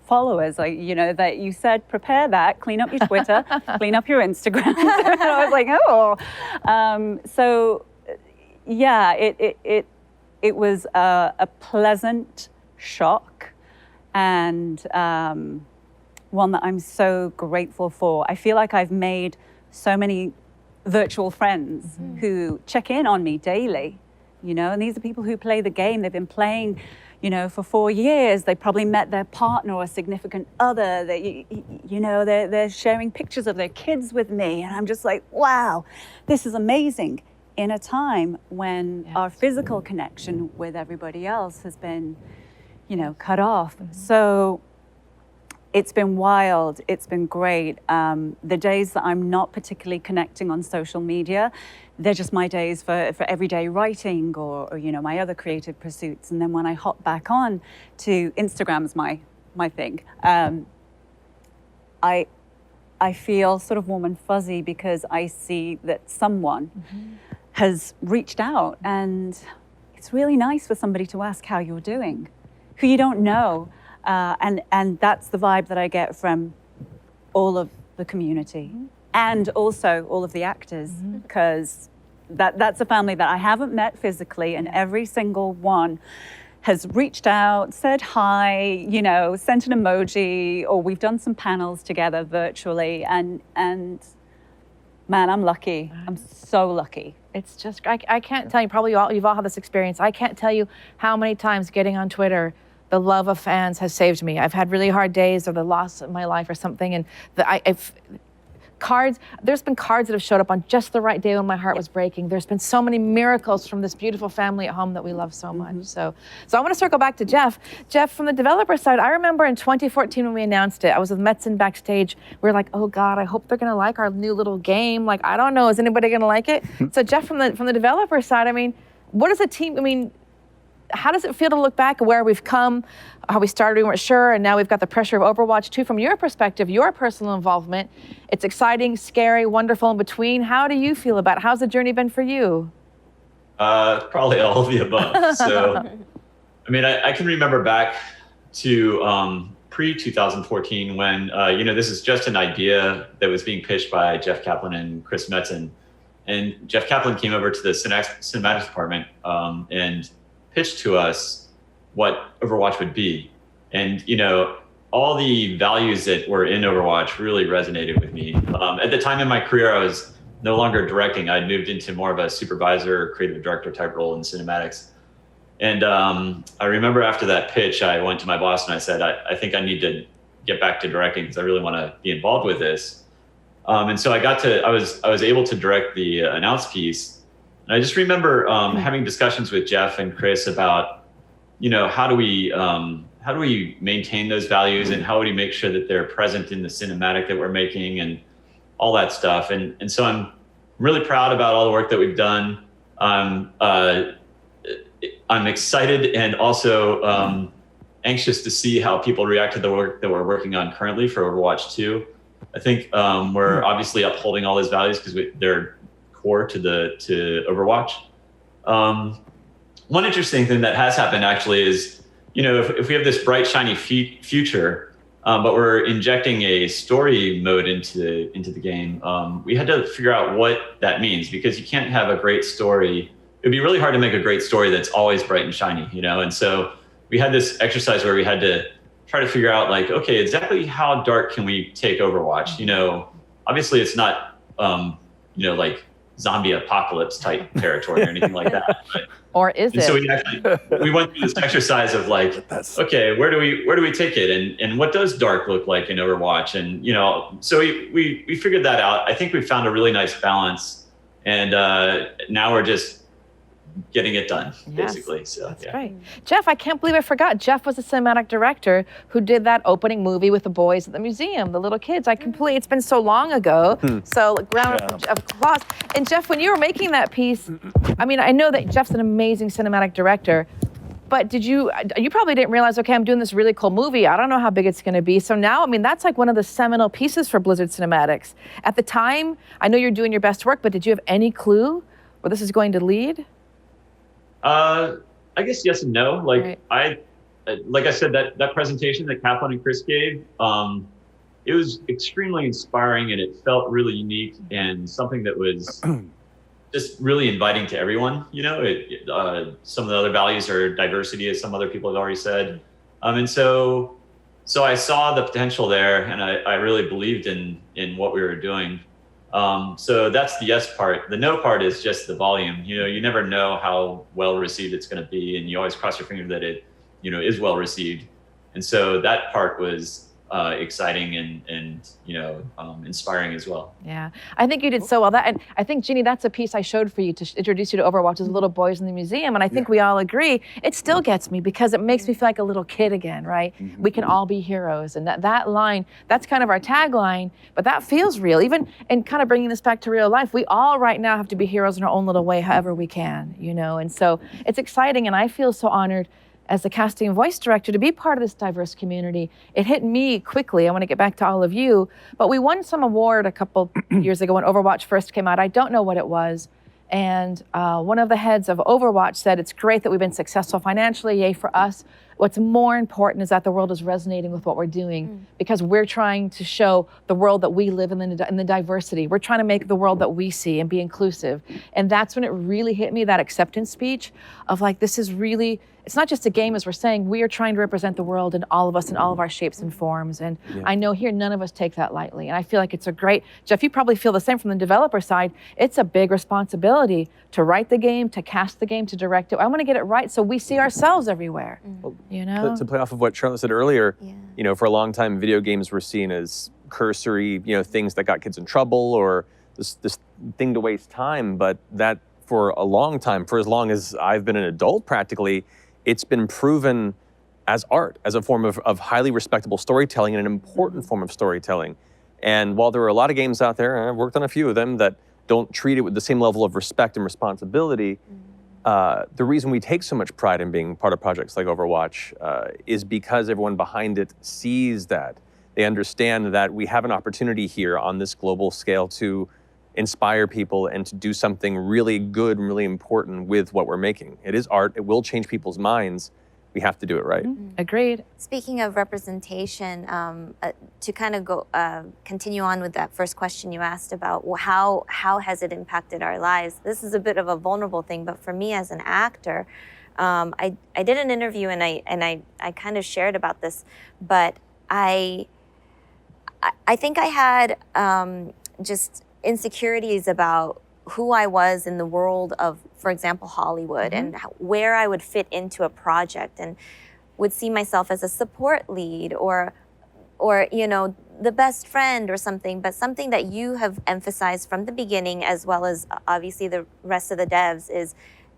followers, like, you know, that you said, prepare that, clean up your Twitter, clean up your Instagram. And I was like, oh. So yeah, it was a pleasant shock, and one that I'm so grateful for. I feel like I've made so many virtual friends who check in on me daily, you know, and these are people who play the game. They've been playing, you know, for 4 years. They probably met their partner or significant other. You know, they're sharing pictures of their kids with me, and I'm just like, wow, this is amazing. In a time when our physical connection with everybody else has been, you know, cut off. So it's been wild. It's been great. The days that I'm not particularly connecting on social media, they're just my days for everyday writing or you know, my other creative pursuits. And then when I hop back on to Instagram's my thing, I feel sort of warm and fuzzy because I see that someone has reached out, and it's really nice for somebody to ask how you're doing, who you don't know. And that's the vibe that I get from all of the community and also all of the actors, because that's a family that I haven't met physically, and every single one has reached out, said hi, you know, sent an emoji, or we've done some panels together virtually, and man, I'm lucky. I'm so lucky. It's just, I can't tell you, probably you've all had this experience. I can't tell you how many times getting on Twitter, the love of fans has saved me. I've had really hard days or the loss of my life or something, and there's been cards that have showed up on just the right day when my heart was breaking. There's been so many miracles from this beautiful family at home that we love so much. So I want to circle back to Jeff. Jeff, from the developer side, I remember in 2014 when we announced it, I was with Metzen backstage. We were like, oh God, I hope they're gonna like our new little game. Like, I don't know, is anybody gonna like it? So Jeff, from the developer side, I mean, what is a team, I mean, how does it feel to look back at where we've come, how we started, we weren't sure, and now we've got the pressure of Overwatch 2. From your perspective, your personal involvement, it's exciting, scary, wonderful in between. How do you feel about it? How's the journey been for you? Probably all of the above. So I mean, I can remember back to pre-2014 when, this is just an idea that was being pitched by Jeff Kaplan and Chris Metzen. And Jeff Kaplan came over to the cinematics department and pitched to us what Overwatch would be. And, all the values that were in Overwatch really resonated with me. At the time in my career, I was no longer directing. I'd moved into more of a supervisor, creative director type role in cinematics. And I remember after that pitch, I went to my boss and I said, I think I need to get back to directing because I really want to be involved with this. And so I was able to direct the announce piece. And I just remember having discussions with Jeff and Chris about, how do we maintain those values and how do we make sure that they're present in the cinematic that we're making and all that stuff. And so I'm really proud about all the work that we've done. I'm excited and also anxious to see how people react to the work that we're working on currently for Overwatch 2. I think we're obviously upholding all those values because they're core to Overwatch. One interesting thing that has happened actually is, if we have this bright, shiny future, but we're injecting a story mode into the game, we had to figure out what that means because you can't have a great story. It'd be really hard to make a great story that's always bright and shiny, And so we had this exercise where we had to try to figure out okay, exactly how dark can we take Overwatch? Obviously it's not, like zombie apocalypse type territory or anything like that. But, or is it? So we went through this exercise of okay, where do we take it? And what does dark look like in Overwatch? And, so we figured that out. I think we found a really nice balance and now we're just getting it done, basically. So that's great. Jeff, I can't believe I forgot. Jeff was the cinematic director who did that opening movie with the boys at the museum, the little kids. It's been so long ago. So round of applause. And Jeff, when you were making that piece, I mean, I know that Jeff's an amazing cinematic director, but you probably didn't realize, okay, I'm doing this really cool movie. I don't know how big it's going to be. So now, I mean, that's like one of the seminal pieces for Blizzard Cinematics. At the time, I know you're doing your best work, but did you have any clue where this is going to lead? I guess yes and no. Like I said, that presentation that Kaplan and Chris gave, it was extremely inspiring and it felt really unique and something that was just really inviting to everyone. Some of the other values are diversity, as some other people have already said. And so I saw the potential there and I really believed in what we were doing. So that's the yes part. The no part is just the volume. You never know how well received it's going to be, and you always cross your finger that it, is well received. And so that part was exciting and inspiring as well. Yeah, I think you did so well. And I think, Jeannie, that's a piece I showed for you to introduce you to Overwatch as little boys in the museum. And I think we all agree, it still gets me because it makes me feel like a little kid again, right? We can all be heroes. And that line, that's kind of our tagline, but that feels real. Even in kind of bringing this back to real life, we all right now have to be heroes in our own little way, however we can, And so it's exciting. And I feel so honored as the casting and voice director to be part of this diverse community. It hit me quickly. I want to get back to all of you, but we won some award a couple years ago when Overwatch first came out. I don't know what it was. And one of the heads of Overwatch said, it's great that we've been successful financially, yay for us. What's more important is that the world is resonating with what we're doing because we're trying to show the world that we live in the diversity. We're trying to make the world that we see and be inclusive. And that's when it really hit me, that acceptance speech of this is really, it's not just a game, as we're saying, we are trying to represent the world in all of us in all of our shapes and forms. And I know here, none of us take that lightly. And I feel like it's a great, Jeff, you probably feel the same from the developer side. It's a big responsibility to write the game, to cast the game, to direct it. I want to get it right so we see ourselves everywhere. To play off of what Charlet said earlier, for a long time, video games were seen as cursory, things that got kids in trouble or this thing to waste time. But that for a long time, for as long as I've been an adult practically, it's been proven as art, as a form of highly respectable storytelling and an important form of storytelling. And while there are a lot of games out there, and I've worked on a few of them, that don't treat it with the same level of respect and responsibility, the reason we take so much pride in being part of projects like Overwatch is because everyone behind it sees that. They understand that we have an opportunity here on this global scale to inspire people and to do something really good and really important with what we're making. It is art, it will change people's minds, we have to do it right. Agreed. Speaking of representation, to kind of go continue on with that first question you asked about how has it impacted our lives? This is a bit of a vulnerable thing, but for me as an actor, I did an interview and I kind of shared about this, but I think I had just insecurities about who I was in the world of, for example, Hollywood, and where I would fit into a project, and would see myself as a support lead or you know, the best friend or something, but something that you have emphasized from the beginning, as well as obviously the rest of the devs, is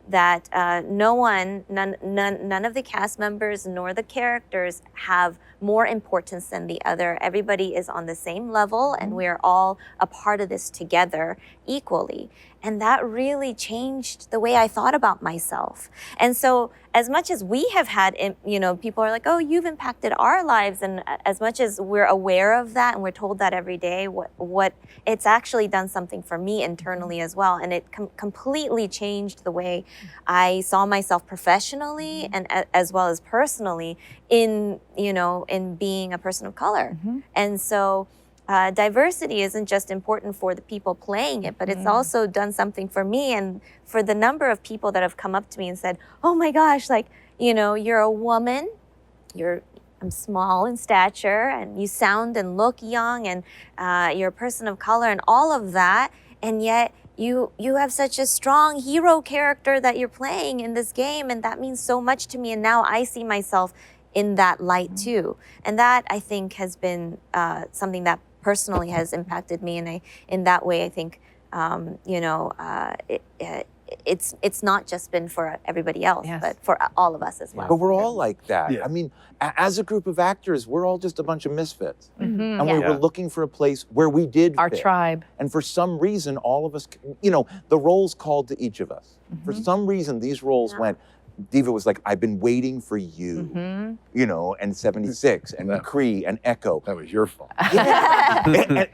that none of the cast members nor the characters have more importance than the other. Everybody is on the same level, and we're all a part of this together equally. And that really changed the way I thought about myself. And so as much as we have had, you know, people are like, oh, you've impacted our lives. And as much as we're aware of that and we're told that every day, what it's actually done something for me internally as well. And it completely changed the way I saw myself professionally and as well as personally in, you know, in being a person of color. And so diversity isn't just important for the people playing it, but it's also done something for me and for the number of people that have come up to me and said, oh my gosh, like, you know, you're a woman, I'm small in stature, and you sound and look young, and you're a person of color and all of that, and yet you have such a strong hero character that you're playing in this game, and that means so much to me, and now I see myself in that light too. And that, I think, has been something that personally has impacted me, and in that way I think you know, it's not just been for everybody else, but for all of us as well. But we're all like that. Yeah. I mean, as a group of actors, we're all just a bunch of misfits. And we Yeah. were looking for a place where we did Our fit. tribe. And for some reason, all of us, you know, the roles called to each of us. For some reason, these roles went, Diva was like, I've been waiting for you, you know, and 76, and Mccree, and Echo. That was your fault. Yeah.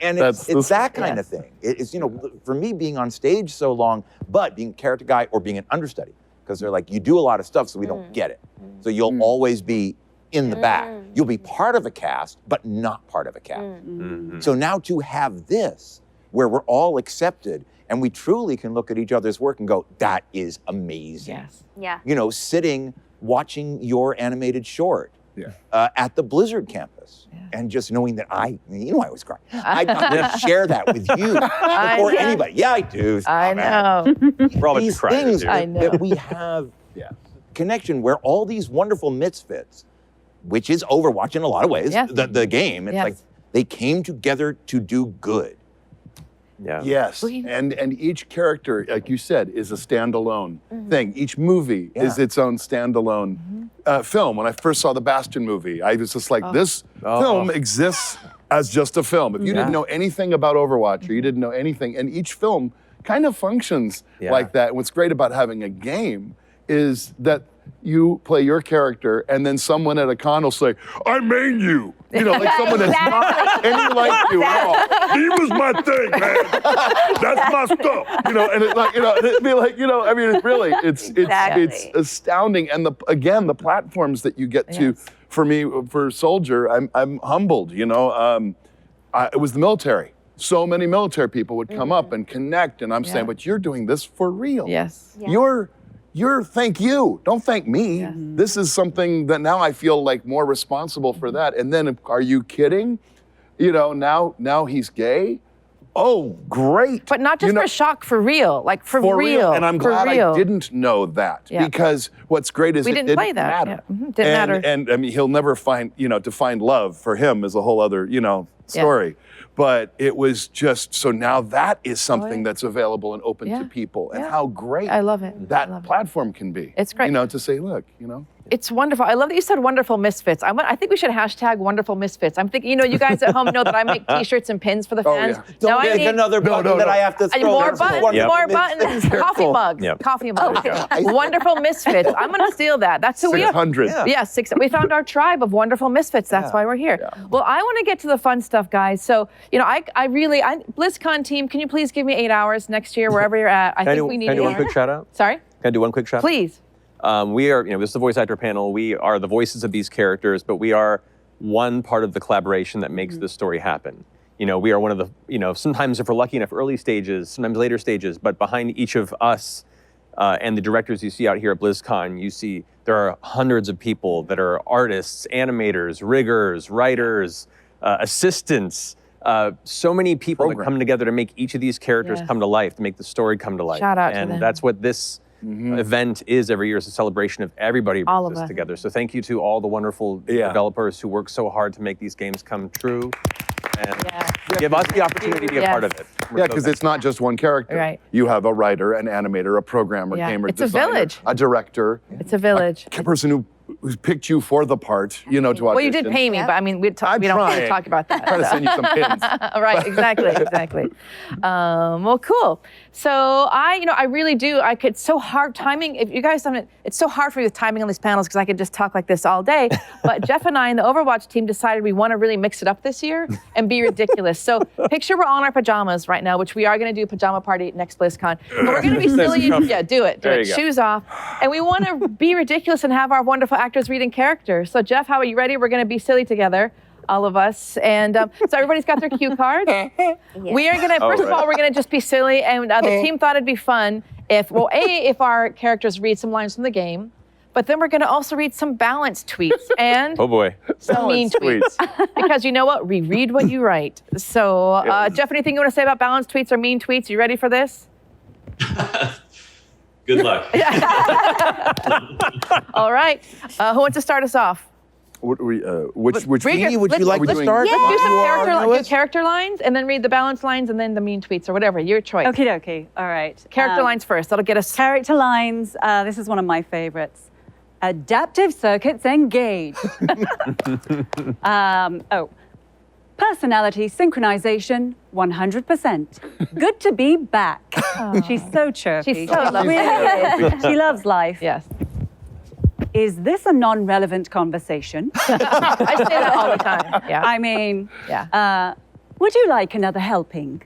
and That's it's the- that kind of thing. It's, you know, for me being on stage so long, but being a character guy or being an understudy, because they're like, you do a lot of stuff, so we don't get it. So you'll always be in the back. You'll be part of a cast, but not part of a cast. So now to have this, where we're all accepted, and we truly can look at each other's work and go, that is amazing. Yes. Yeah. You know, sitting, watching your animated short at the Blizzard campus, and just knowing that I was crying. I got to share that with you before anybody. Yeah, I do. I know. We're all about to These cry, things dude. I know. that we have connection where all these wonderful misfits, which is Overwatch in a lot of ways, Yes. the game, it's Yes. like they came together to do good. Yeah. Yes, and each character, like you said, is a standalone thing. Each movie is its own standalone film. When I first saw the Bastion movie, I was just like, this film exists as just a film. If you didn't know anything about Overwatch, or you didn't know anything, and each film kind of functions like that. And what's great about having a game is that you play your character, and then someone at a con will say, I main you. You know, like someone that's not any like you at all. He was my thing, man. That's my stuff. You know, and it's like, you know, it'd be like, you know, I mean, it's really, it's astounding. And the platforms that you get to, for me, for Soldier, I'm humbled, you know. It was the military. So many military people would come up and connect, and I'm saying, but you're doing this for real. Yes. Yeah. You're thank you. Don't thank me. Yes. This is something that now I feel like more responsible for that. And then, are you kidding? You know, now he's gay. Oh, great. But not just for shock, for real. Like for real. And I'm for glad real. I didn't know that, because what's great is We it didn't didn't play that. matter. Yeah. Didn't matter. And I mean, he'll never find, you know, to find love for him is a whole other, you know, story. But it was just, so now that is something that's available and open to people. And how great I love it. that platform can be. It's great. You know, to say, look, you know. It's wonderful. I love that you said wonderful misfits. I think we should hashtag wonderful misfits. I'm thinking, you know, you guys at home know that I make T-shirts and pins for the fans. yeah. Now Don't I make need another button that I have to throw. more That's buttons, wonderful more misfits. buttons, coffee mugs, Yep. coffee mugs. Wonderful misfits. I'm going to steal that. That's who we are. 600. Yeah, we found our tribe of wonderful misfits. That's why we're here. Well, I want to get to the fun stuff, guys. So, you know, I BlizzCon team, can you please give me 8 hours next year, wherever you're at? I think we need Can I do one 8 quick hours. shout out? Sorry? Can I do one quick shout out? Please. We are, this is the voice actor panel. We are the voices of these characters, but we are one part of the collaboration that makes this story happen. We are one of the, sometimes if we're lucky enough, early stages, sometimes later stages, but behind each of us and the directors you see out here at BlizzCon, you see there are hundreds of people that are artists, animators, riggers, writers, assistants, so many people that come together to make each of these characters come to life, to make the story come to life. Shout out to and them. that's what this event is every year. It's a celebration of everybody All brings of this us. together. So thank you to all the wonderful developers who work so hard to make these games come true and give us the opportunity to be a part of it. Yeah, because it's not just one character. Right. You have a writer, an animator, a programmer, gamer, It's a designer, village. a director, It's a village. a person who picked you for the part, to audition. Well, you did pay me, but I mean, we don't really talk about that. I'm trying to send you some pins. Right, exactly. Well, cool. So I really do. It's so hard timing. If you guys haven't, it's so hard for me with timing on these panels because I could just talk like this all day. But Jeff and I and the Overwatch team decided we want to really mix it up this year and be ridiculous. So picture we're all in our pajamas right now, which we are going to do a pajama party next BlizzCon. But we're going to be silly. Yeah, do it. There you go. Shoes off. And we want to be ridiculous and have our wonderful actors reading characters. So Jeff, how are you ready? We're going to be silly together. All of us. And so everybody's got their cue cards. We are going to, first of all, we're going to just be silly. And the team thought it'd be fun if our characters read some lines from the game, but then we're going to also read some balanced tweets and Oh boy. some mean tweets. Because you know what? We read what you write. So Jeff, anything you want to say about balanced tweets or mean tweets? You ready for this? Good luck. All right. Who wants to start us off? Which Jeannie, would you like to start? Let's do some Lois? character lines and then read the balanced lines and then the mean tweets or whatever. Your choice. Okie dokie. All right. Character lines first. That'll get us. Character lines. This is one of my favorites. Adaptive circuits engaged. Personality synchronization 100%. Good to be back. She's so chirpy. She's so lovely. She loves life. Yes. Is this a non-relevant conversation? I say that all the time. Yeah. I mean, Yeah. would you like another helping?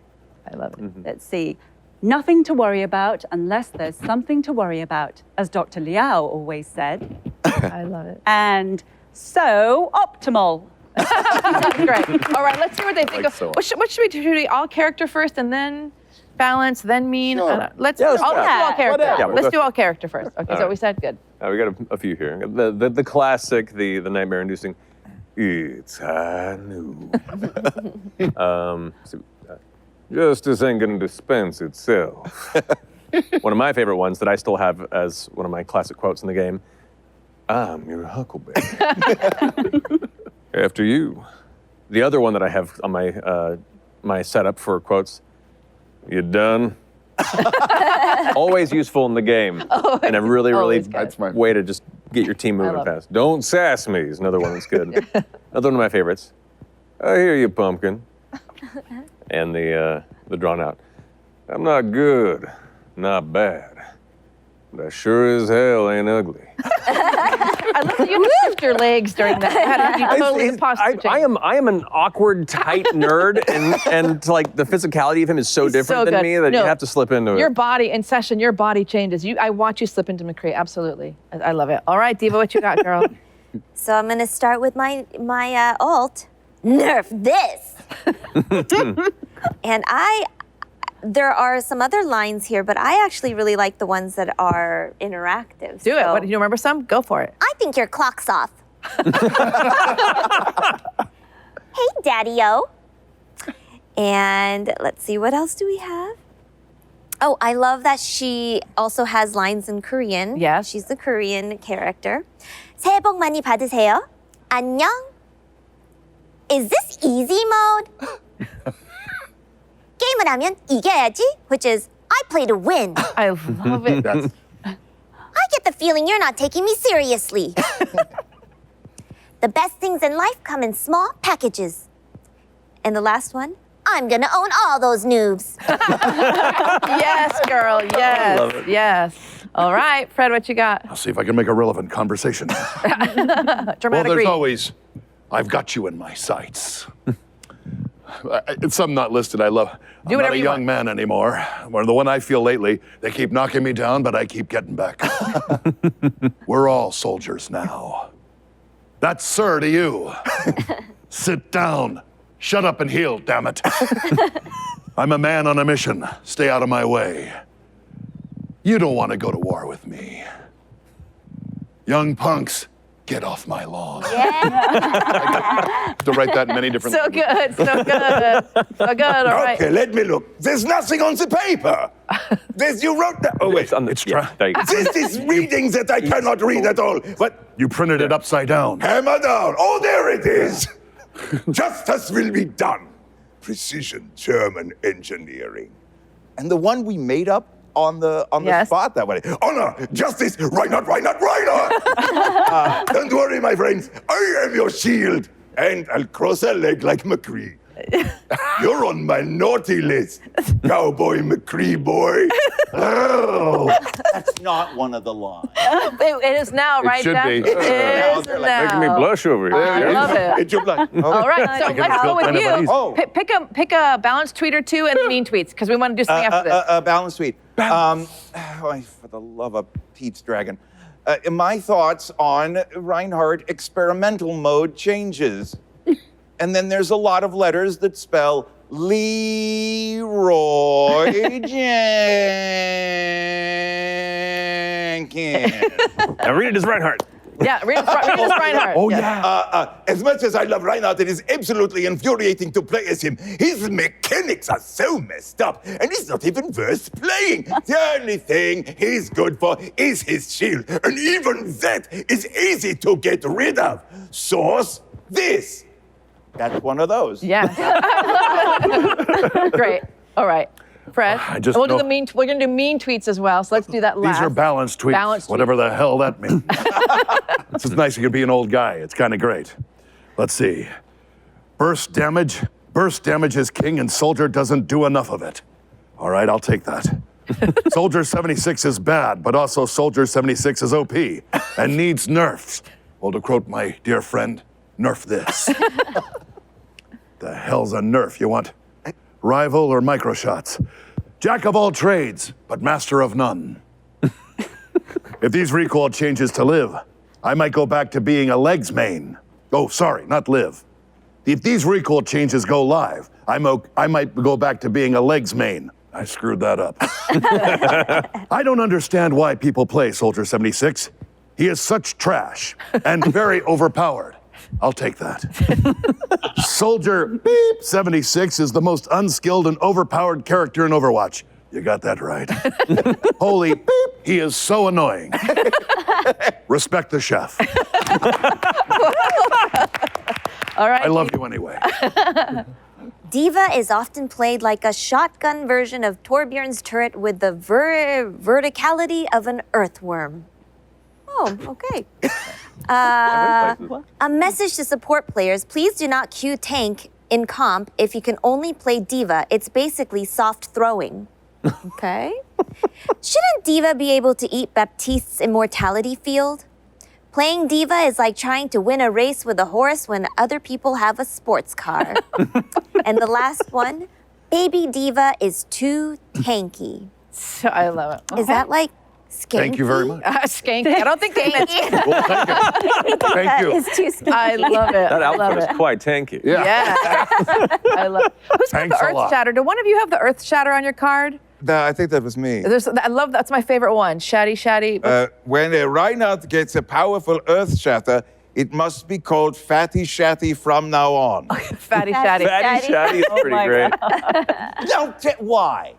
I love it. Let's see. Nothing to worry about unless there's something to worry about, as Dr. Liao always said. I love it. And so optimal. That's great. All right, let's see what they think. so. What should we do? Should we all character first and then balance, then mean? Sure. Let's Yeah, do let's all do that. character. Whatever. Yeah, we'll Let's go do all character first. Okay, so right. we said good. We got a few here. The classic, the nightmare-inducing. It's high noon. Justice ain't gonna dispense itself. One of my favorite ones that I still have as one of my classic quotes in the game. I'm your huckleberry. After you. The other one that I have on my my setup for quotes. You done? Always useful in the game. And a really Always good. That's my way to just get your team moving love fast. Don't sass me is another one that's good. Another one of my favorites. I hear you, pumpkin. And the drawn out. I'm not good, not bad. But I sure as hell ain't ugly. I love that you have to shift your legs during that. You totally posture change. I am an awkward, tight nerd, and like the physicality of him is so different than good. me that No, you have to slip into Your it. body, in session, your body changes. I watch you slip into Mccree, absolutely. I love it. All right, Diva, what you got, girl? So I'm gonna start with my alt. Nerf this. And there are some other lines here, but I actually really like the ones that are interactive. Do it. So What, you remember some? Go for it. I think your clock's off. Hey, Daddy-o. And let's see, what else do we have? Oh, I love that she also has lines in Korean. Yes. She's the Korean character. 새해 복 많이 받으세요. 안녕. Is this easy mode? 게임을 하면 이겨야지, which is I play to win. I love it. That's I get the feeling you're not taking me seriously. The best things in life come in small packages. And the last one, I'm gonna own all those noobs. Yes, girl. Yes. love it. Yes. All right, Fred, what you got? I'll see if I can make a relevant conversation. Dramatic Well, there's read. always, I've got you in my sights. It's some not listed. I'm not whatever a you young man anymore. Or the one I feel lately, they keep knocking me down, but I keep getting back. We're all soldiers now. That's sir to you. Sit down. Shut up and heal, damn it. I'm a man on a mission. Stay out of my way. You don't want to go to war with me. Young punks, get off my lawn. Yeah. To write that in many different So good, so good. So good, all right. Okay, let me look. There's nothing on the paper. You wrote that. Oh, wait. It's there you go. This is reading that I cannot read at all. But You printed it upside down. hammer down. Oh, there it is. Justice will be done. Precision German engineering. And the one we made up on the Yes. spot that way. Honor, justice, Reinhard. Don't worry, my friends. I am your shield. And I'll cross a leg like Mccree. You're on my naughty list, cowboy Mccree boy. Oh, that's not one of the lines. It is now, right, should Jack? be. It is now. Making me blush over here. I love it. It should like. All right, so can let's feel go with kind of you. uneasy. Oh. Pick a balanced tweet or two and mean tweets, because we want to do something after this. A balanced tweet. For the love of Pete's Dragon. My thoughts on Reinhardt experimental mode changes. And then there's a lot of letters that spell Leroy Jenkins. Now read it as Reinhardt. Yeah, read this Reinhardt. Oh, Yes. yeah. As much as I love Reinhardt, it is absolutely infuriating to play as him. His mechanics are so messed up, and he's not even worth playing. The only thing he's good for is his shield, and even that is easy to get rid of. Source this. That's one of those. Yes. Great. All right. Fred, I just we'll do know- we're going to do mean tweets as well, so let's do that last. These are balanced tweets, Balanced whatever the hell that means. It's just nice you can be an old guy. It's kind of great. Let's see. Burst damage is king and soldier doesn't do enough of it. All right, I'll take that. Soldier 76 is bad, but also Soldier 76 is OP and needs nerfs. Well, to quote my dear friend, nerf this. The hell's a nerf you want? Rival or microshots? Jack of all trades, but master of none. If these recoil changes to live, I might go back to being a legs main. Oh, sorry, not live. If these recoil changes go live, I might go back to being a legs main. I screwed that up. I don't understand why people play Soldier 76. He is such trash and very overpowered. I'll take that. Soldier 76 is the most unskilled and overpowered character in Overwatch. You got that right. Holy beep, he is so annoying. Respect the chef. All right. I love you anyway. Diva is often played like a shotgun version of Torbjorn's turret with the verticality of an earthworm. Oh, okay. A message to support players, please do not queue tank in comp if you can only play Diva. It's basically soft throwing. Okay. Shouldn't Diva be able to eat Baptiste's immortality field? Playing Diva is like trying to win a race with a horse when other people have a sports car. And the last one, Baby Diva is too tanky. So, I love it. Is that like skanky? Thank you very much. Skanky. I don't think they meant Skanky. Well, thank you. It's too skanky. I love it. That I love outfit it. is quite tanky. Yeah. I love it. Who's got Thanks the a Earth lot. Shatter? Do one of you have the Earth Shatter on your card? I think that was me. I love that's my favorite one. Shatty. When a Reinhardt gets a powerful Earth Shatter, it must be called Fatty Shatty from now on. Fatty Shatty. Fatty Shatty is pretty my great. Why?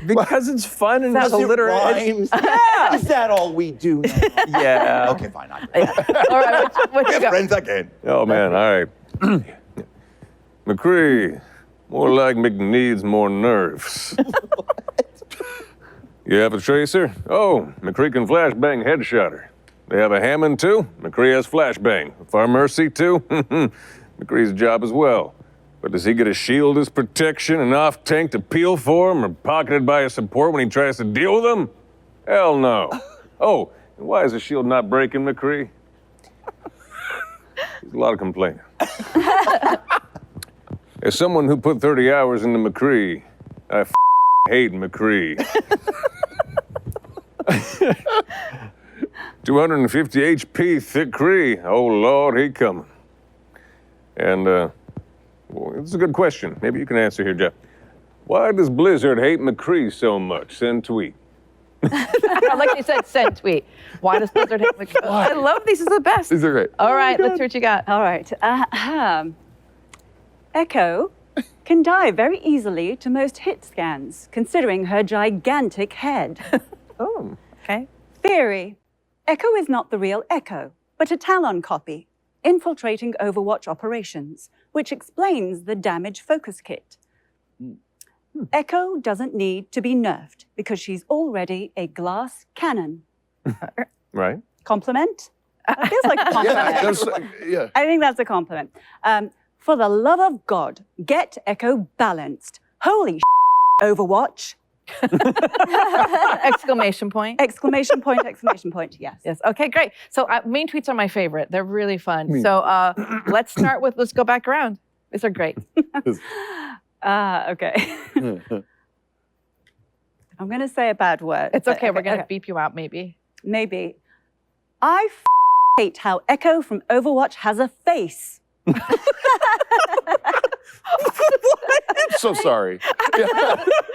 Because it's fun and Does it's it alliterative. rhymes? Yeah. Is that all we do now? Yeah. Okay, fine. All right, what you We're got? friends again. Oh man, all right. Mccree, more like McNeeds more nerves. You have a tracer? Oh, Mccree can flashbang headshotter. They have a Hammond too? Mccree has flashbang. Far Mercy too? Mccree's job as well. But does he get a shield as protection, an off-tank to peel for him, or pocketed by a support when he tries to deal with him? Hell no. Oh, and why is the shield not breaking, Mccree? There's a lot of complaining. As someone who put 30 hours into Mccree, I hate Mccree. 250 HP thick Cree. Oh, Lord, he coming. And, well, it's a good question. Maybe you can answer here, Jeff. Why does Blizzard hate Mccree so much? Send tweet. Like you said, send tweet. Why does Blizzard hate McCree? I love these. Is the best. These are great. All right, let's see what you got. All right. Echo can die very easily to most hit scans, considering her gigantic head. Oh, okay. Theory. Echo is not the real Echo, but a Talon copy, infiltrating Overwatch operations, which explains the damage focus kit. Echo doesn't need to be nerfed because she's already a glass cannon. Right? Compliment? That feels like a compliment. Yeah. I think that's a compliment. For the love of God, get Echo balanced. Holy Overwatch. Exclamation point. Exclamation point, exclamation point, yes. Yes. Okay, great. So main tweets are my favorite. They're really fun. So let's go back around. These are great. Okay. I'm going to say a bad word. It's okay. We're going to beep you out, maybe. Maybe. I hate how Echo from Overwatch has a face. So sorry.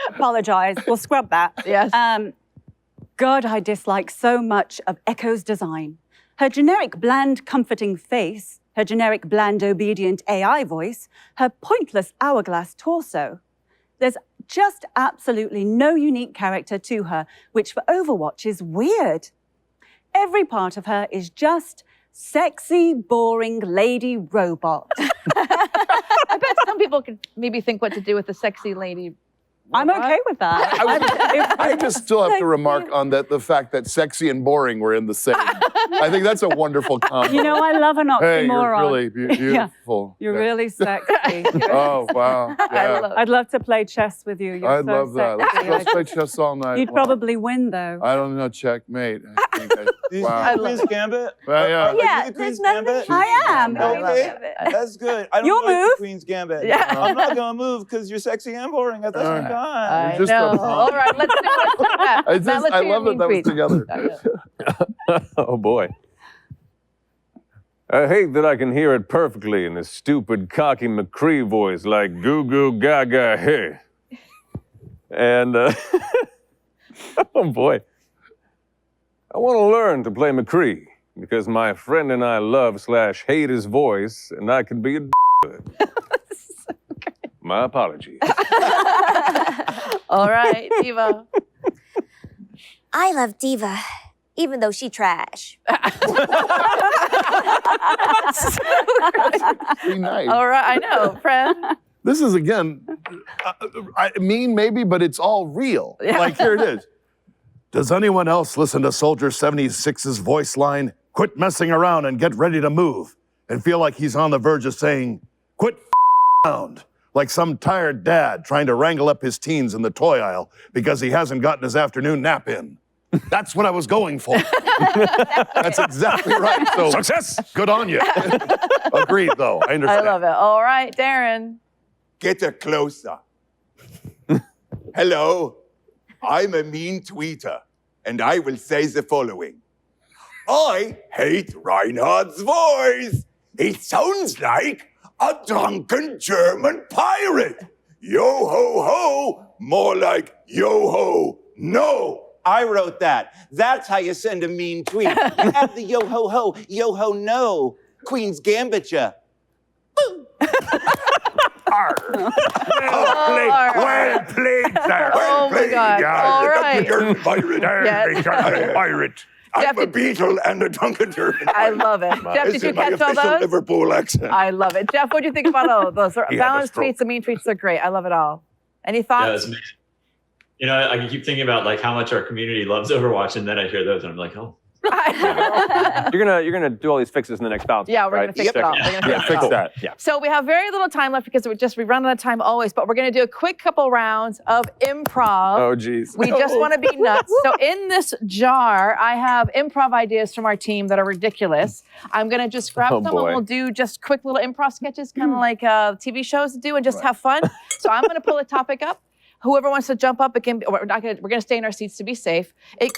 Apologize. We'll scrub that. Yes. God, I dislike so much of Echo's design. Her generic bland, comforting face, her generic bland, obedient AI voice, her pointless hourglass torso. There's just absolutely no unique character to her, which for Overwatch is weird. Every part of her is just sexy, boring lady robot. I bet some people could maybe think what to do with the sexy lady. I'm okay with that. I just still have to remark on that the fact that sexy and boring were in the same. I think that's a wonderful comment. You know, I love an oxymoron. Hey, you're really beautiful. You're really sexy. Oh, wow. Yeah. I'd love to play chess with you. You're I'd so love that. sexy. Let's play chess all night. You'd probably win, though. I don't know, checkmate. I think wow. Queen's Gambit? Yeah. Yeah, the there's Queen's nothing. Gambit? I am. Okay, that's good. I don't You'll like move. the Queen's Gambit. Yeah. I'm not going to move because you're sexy and boring at the same time. I just know. a- All right, let's do that. I love that was together. Oh, boy. I hate that I can hear it perfectly in this stupid, cocky Mccree voice like goo goo gaga hey. And, oh boy. I want to learn to play Mccree because my friend and I love/hate his voice and I can be a My apologies. All right, Diva. I love Diva, even though she trash. Be nice. All right, I know, Fred. This is, again, mean maybe, but it's all real. Like, here it is. Does anyone else listen to Soldier 76's voice line, quit messing around and get ready to move, and feel like he's on the verge of saying, quit around, like some tired dad trying to wrangle up his teens in the toy aisle because he hasn't gotten his afternoon nap in? That's what I was going for. That's exactly right. So, Success! Good on you. Agreed, though. I I understand. love it. All right, Darin. Get her closer. Hello, I'm a mean tweeter, and I will say the following. I hate Reinhardt's voice. He sounds like a drunken German pirate. Yo ho ho, more like yo ho no. I wrote that. That's how you send a mean tweet. Add the yo ho no. Queen's Gambit ya. Well played, sir. Oh my God. All right. Pirate. I'm a beetle and a drunken German. I love it. Jeff, did you my catch all official those? Liverpool accent. I love it. Jeff, what do you think about all of those? He had a Balanced stroke. tweets and mean tweets are great. I love it all. Any Yeah, thoughts? it's amazing. You know, I keep thinking about like how much our community loves Overwatch, and then I hear those, and I'm like, oh, You're gonna do all these fixes in the next bounce. Yeah, we're right? gonna fix it all. We're gonna fix it Fix all. that. Yeah. So we have very little time left because we run out of time always, but we're going to do a quick couple rounds of improv. Oh, geez. We just want to be nuts. So in this jar, I have improv ideas from our team that are ridiculous. I'm going to just grab Oh, them boy. and we'll do just quick little improv sketches, kind of like TV shows do, and just have fun. So I'm going to pull a topic up. Whoever wants to jump up, it can be, we're going to stay in our seats to be safe. It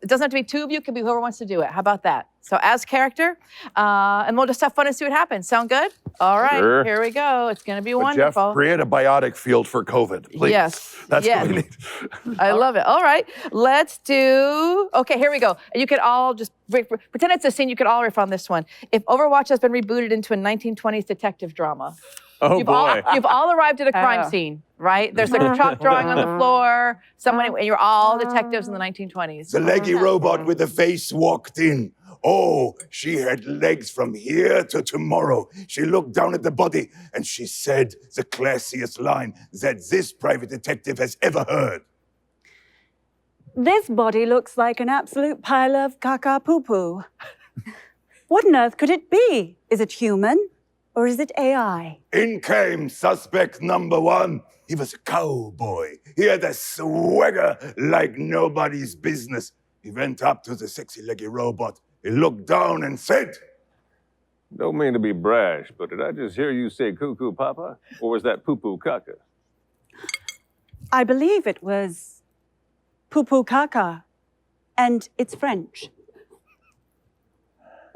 doesn't have to be two of you, it can be whoever wants to do it. How about that? So as character, and we'll just have fun and see what happens. Sound good? All right, Sure. here we go. It's going to be But wonderful. Jeff, create a biotic field for COVID, please. Yes, That's yes. what we need. I love it. All right, let's do, okay, here we go. You could all just, pretend it's a scene, you could all riff on this one. If Overwatch has been rebooted into a 1920s detective drama. Oh, boy. You've all arrived at a crime scene, right? There's like a chalk drawing on the floor, and you're all detectives in the 1920s. The leggy robot with the face walked in. Oh, she had legs from here to tomorrow. She looked down at the body and she said the classiest line that this private detective has ever heard. This body looks like an absolute pile of caca poo-poo. What on earth could it be? Is it human or is it AI? In came suspect number one. He was a cowboy. He had a swagger like nobody's business. He went up to the sexy leggy robot. He looked down and said, Don't mean to be brash, but did I just hear you say cuckoo papa? Or was that poo-poo caca? I believe it was poo-poo caca, and it's French.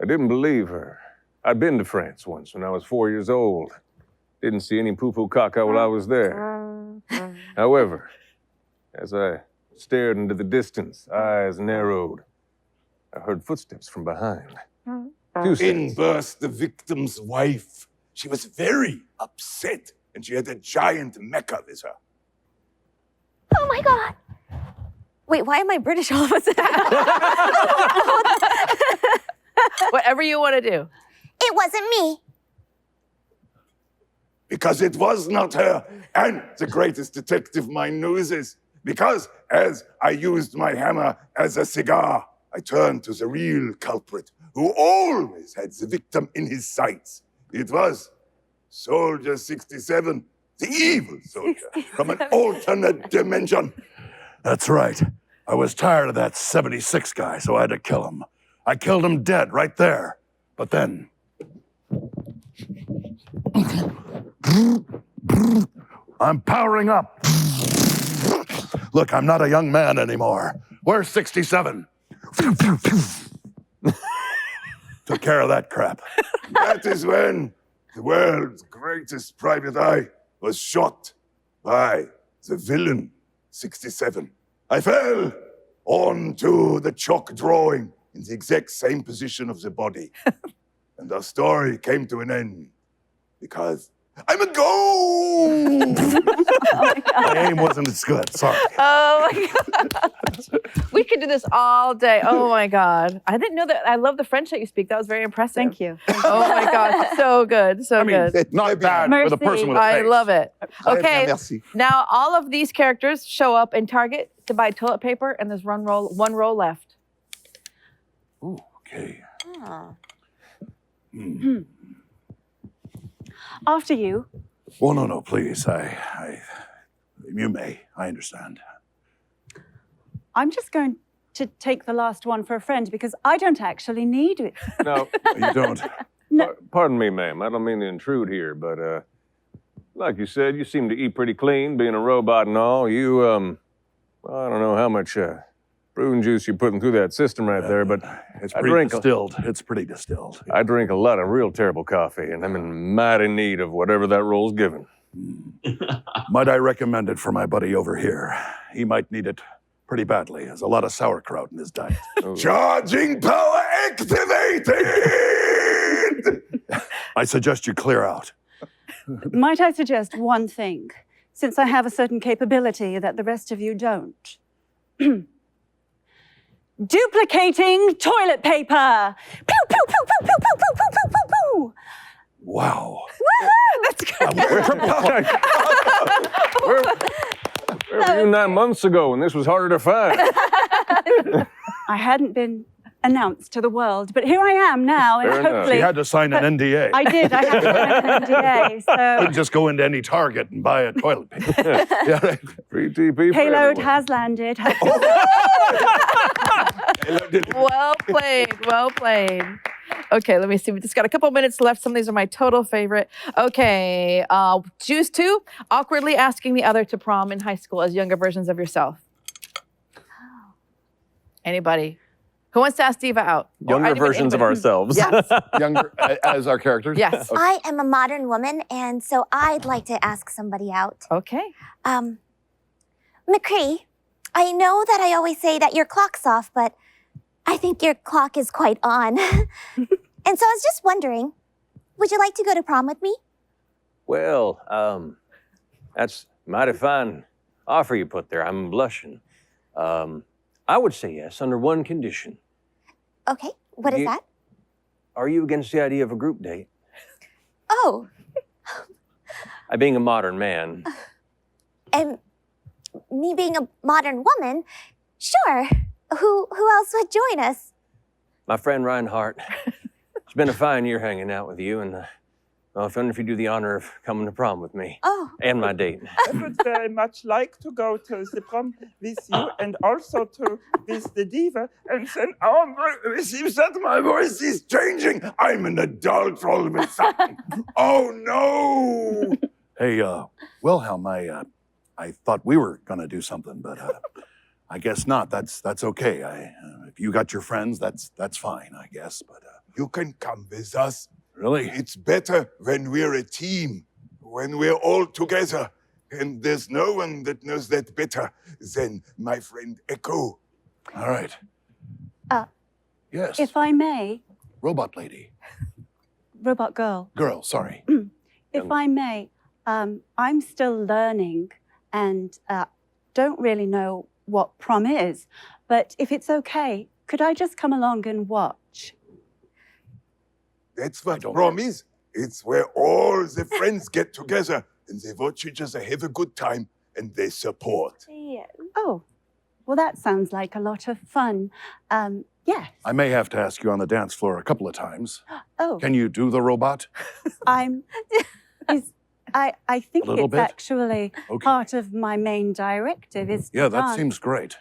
I didn't believe her. I'd been to France once when I was 4 years old. Didn't see any poo-poo caca while I was there. However, as I stared into the distance, eyes narrowed, I heard footsteps from behind. 2 steps. in burst the victim's wife. She was very upset and she had a giant mecha with her. Oh my God. Wait, why am I British all of a sudden? Whatever you want to do. It wasn't me. Because it was not her. And the greatest detective mind knows is because as I used my hammer as a cigar, I turned to the real culprit who always had the victim in his sights. It was Soldier 67, the evil soldier from an alternate dimension. That's right. I was tired of that 76 guy, so I had to kill him. I killed him dead right there. But then... I'm powering up. Look, I'm not a young man anymore. Where's 67? Took care of that crap. That is when the world's greatest private eye was shot by the villain 67. I fell onto the chalk drawing in the exact same position of the body. And our story came to an end because I'm a ghost! My aim wasn't as good, sorry. Oh my God. We could do this all day. Oh my God. I didn't know that. I love the French that you speak. That was very impressive. Thank you. Oh my God. So good. So good. It's not bad for the person with a I face. love it. Okay. Merci. Now all of these characters show up in Target to buy toilet paper, and there's one row left. Ooh, okay. Oh. After you. Oh, no, please. You may. I understand. I'm just going to take the last one for a friend because I don't actually need it. Now, You don't. pardon me, ma'am. I don't mean to intrude here, but like you said, you seem to eat pretty clean, being a robot and all. You, I don't know how much prune juice you're putting through that system right there, but It's I pretty drink distilled. It's pretty distilled. I drink a lot of real terrible coffee, and I'm in mighty need of whatever that roll's given. Might I recommend it for my buddy over here? He might need it pretty badly. There's a lot of sauerkraut in his diet. Charging power activated! I suggest you clear out. Might I suggest one thing, since I have a certain capability that the rest of you don't? Duplicating toilet paper! Pew, pew, pew, pew, pew, pew, pew, pew, pew, pew, pew. Wow. That's good. Where were you 9 months ago when this was harder to find? I hadn't been announced to the world. But here I am now, and Fair enough. hopefully She had to sign an NDA. I did. I had to sign an NDA. Couldn't So just go into any Target and buy a toilet paper. Yeah, right. Free TP for payload everyone. has landed. Well played. Well played. Okay, let me see. We just got a couple minutes left. Some of these are my total favorite. Okay, choose two. Awkwardly asking the other to prom in high school as younger versions of yourself. Anybody? Who wants to ask Diva out? Or Younger anybody- versions of anybody? ourselves. Yes. Younger as our characters. Yes. I am a modern woman, and so I'd like to ask somebody out. Okay. Mccree, I know that I always say that your clock's off, but I think your clock is quite on. And so I was just wondering, would you like to go to prom with me? Well, that's mighty fine offer you put there. I'm blushing. I would say yes under one condition. Okay, what is You- that? Are you against the idea of a group date? Oh, I being a modern man. and me being a modern woman, sure. Who else would join us? My friend Reinhardt. It's been a fine year hanging out with you, and I wonder if you do the honor of coming to prom with me Oh, and my date. I would very much like to go to the prom with you and also to with the diva. And then It seems that my voice is changing. I'm an adult all of a sudden. Oh no! Hey, Wilhelm, I thought we were gonna do something, but I guess not. That's okay. If you got your friends, that's fine, I guess. But You can come with us. really, It's better when we're a team, when we're all together. And there's no one that knows that better than my friend Echo. all right. Yes, If I may, robot lady, robot girl, girl. Sorry. if I may, I'm still learning and don't really know what prom is. But if it's okay, could I just come along and watch? That's what don't prom is. It's where all the friends get together and they watch each other have a good time and they support. yeah. Oh, well, that sounds like a lot of fun. Yes. I may have to ask you on the dance floor a couple of times. Oh, Can you do the robot? I think A little it's bit? actually Okay. part of my main directive is to Yeah, that dance. seems great.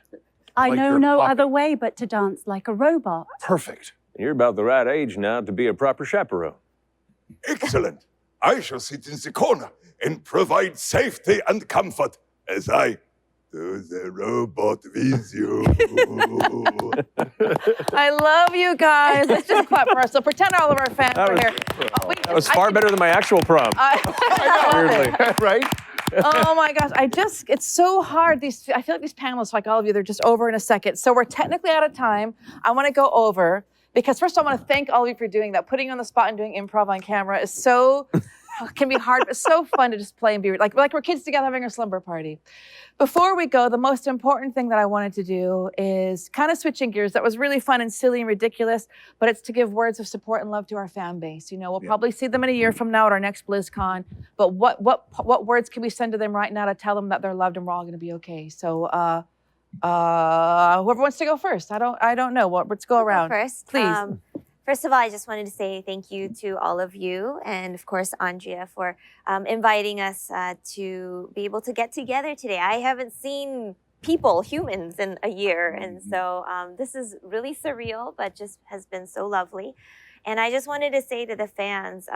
I like know your no puppet. other way but to dance like a robot. Perfect. You're about the right age now to be a proper chaperone. Excellent. I shall sit in the corner and provide safety and comfort as I do the robot with you. I love you guys. Let's just clap for us. So pretend all of our fans That are was- here. That was far better than my actual prom. Weirdly. Right? Oh my gosh, it's so hard. I feel like these panelists, like all of you, they're just over in a second. So we're technically out of time. I want to go over because first I want to thank all of you for doing that. Putting you on the spot and doing improv on camera is can be hard, but so fun to just play and be like we're kids together having a slumber party. Before we go, the most important thing that I wanted to do is kind of switching gears. That was really fun and silly and ridiculous, but it's to give words of support and love to our fan base. You know, we'll probably see them in a year from now at our next BlizzCon, but what words can we send to them right now to tell them that they're loved and we're all going to be okay? So whoever wants to go first. I don't know. Let's go around. First, Please. First of all, I just wanted to say thank you to all of you, and of course, Andrea, for inviting us to be able to get together today. I haven't seen humans, in a year, and so this is really surreal, but just has been so lovely. And I just wanted to say to the fans,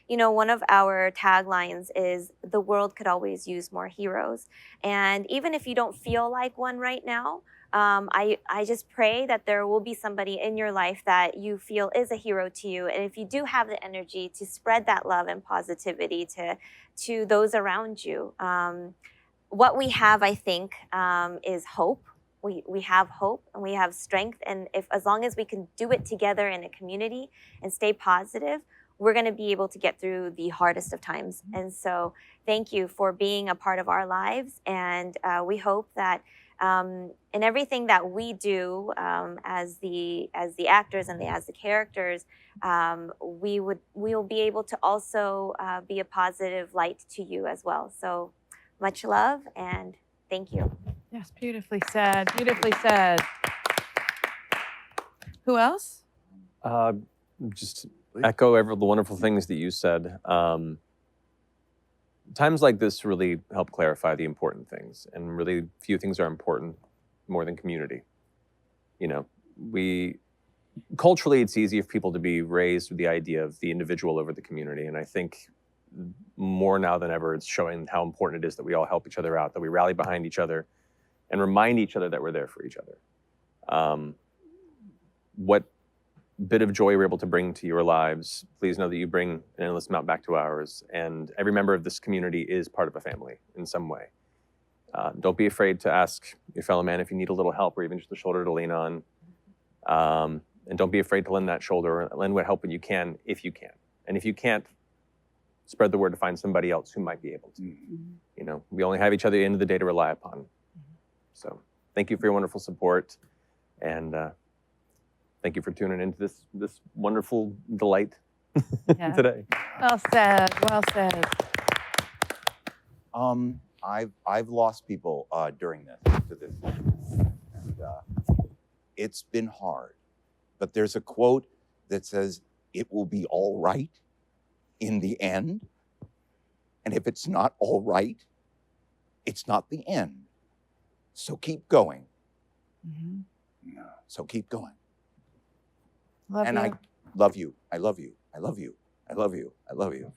you know, one of our taglines is the world could always use more heroes. And even if you don't feel like one right now, I just pray that there will be somebody in your life that you feel is a hero to you. And if you do have the energy to spread that love and positivity to those around you, what we have, I think, is hope. We have hope and we have strength. And as long as we can do it together in a community and stay positive, we're going to be able to get through the hardest of times. And so thank you for being a part of our lives. And we hope that in everything that we do as the actors and as the characters, we will be able to also be a positive light to you as well. So much love and thank you. Yes, beautifully said. Beautifully said. Who else? Just echo the wonderful things that you said. Times like this really help clarify the important things, and really few things are important more than community. You know, culturally, it's easy for people to be raised with the idea of the individual over the community, and I think more now than ever, it's showing how important it is that we all help each other out, that we rally behind each other, and remind each other that we're there for each other. What bit of joy we're able to bring to your lives, please know that you bring an endless amount back to ours, and every member of this community is part of a family in some way. Don't be afraid to ask your fellow man if you need a little help or even just a shoulder to lean on. And don't be afraid to lend that shoulder, lend what help when you can, if you can. And if you can't, spread the word to find somebody else who might be able to. You know, we only have each other at the end of the day to rely upon. So thank you for your wonderful support, and thank you for tuning into this wonderful delight today. Well said, well said. I've lost people during this, and it's been hard. But there's a quote that says, "It will be all right in the end." And if it's not all right, it's not the end. So keep going. So keep going. Love and you. I love you. I love you. I love you. I love you. I love you.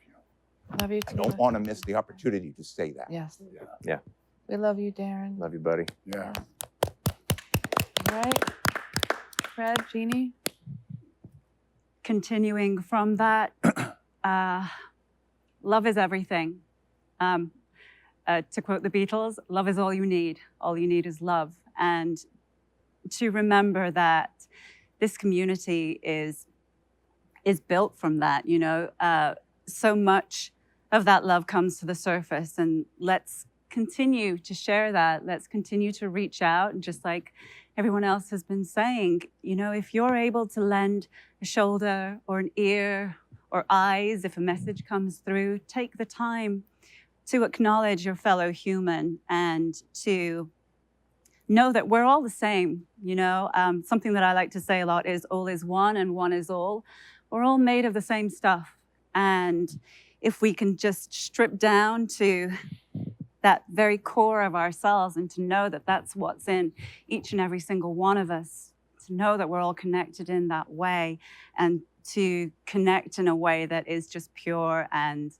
Love you I too. don't want to miss the opportunity to say that. Yes. Yeah. We love you, Darin. Love you, buddy. Yeah. All right. Fred, Jeannie? Continuing from that, love is everything. To quote the Beatles, love is all you need. All you need is love. And to remember that this community is built from that, you know. So much of that love comes to the surface, and let's continue to share that. Let's continue to reach out, and just like everyone else has been saying, you know, if you're able to lend a shoulder or an ear or eyes, if a message comes through, take the time to acknowledge your fellow human and to know that we're all the same, you know. Something that I like to say a lot is all is one and one is all. We're all made of the same stuff. And if we can just strip down to that very core of ourselves and to know that that's what's in each and every single one of us, to know that we're all connected in that way, and to connect in a way that is just pure and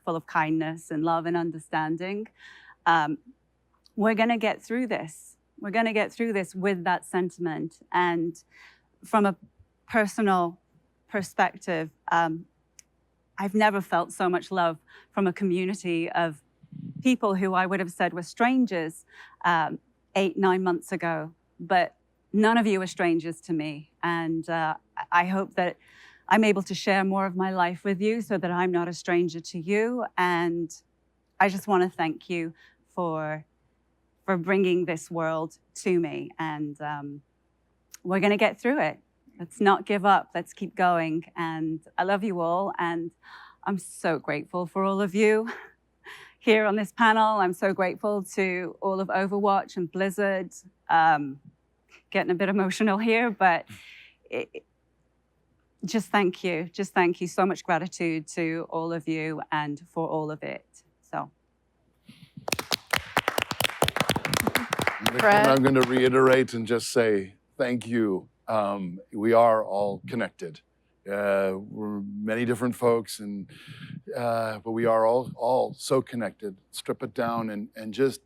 full of kindness and love and understanding, we're going to get through this. We're going to get through this with that sentiment. And from a personal perspective, I've never felt so much love from a community of people who I would have said were strangers 8, 9 months ago, but none of you are strangers to me. And I hope that I'm able to share more of my life with you so that I'm not a stranger to you. And I just want to thank you for bringing this world to me. And we're going to get through it. Let's not give up. Let's keep going. And I love you all. And I'm so grateful for all of you here on this panel. I'm so grateful to all of Overwatch and Blizzard. Getting a bit emotional here, but just thank you. Just thank you. So much gratitude to all of you and for all of it. So. Fred? I'm going to reiterate and just say thank you. We are all connected. We're many different folks, but we are all so connected. Strip it down and just,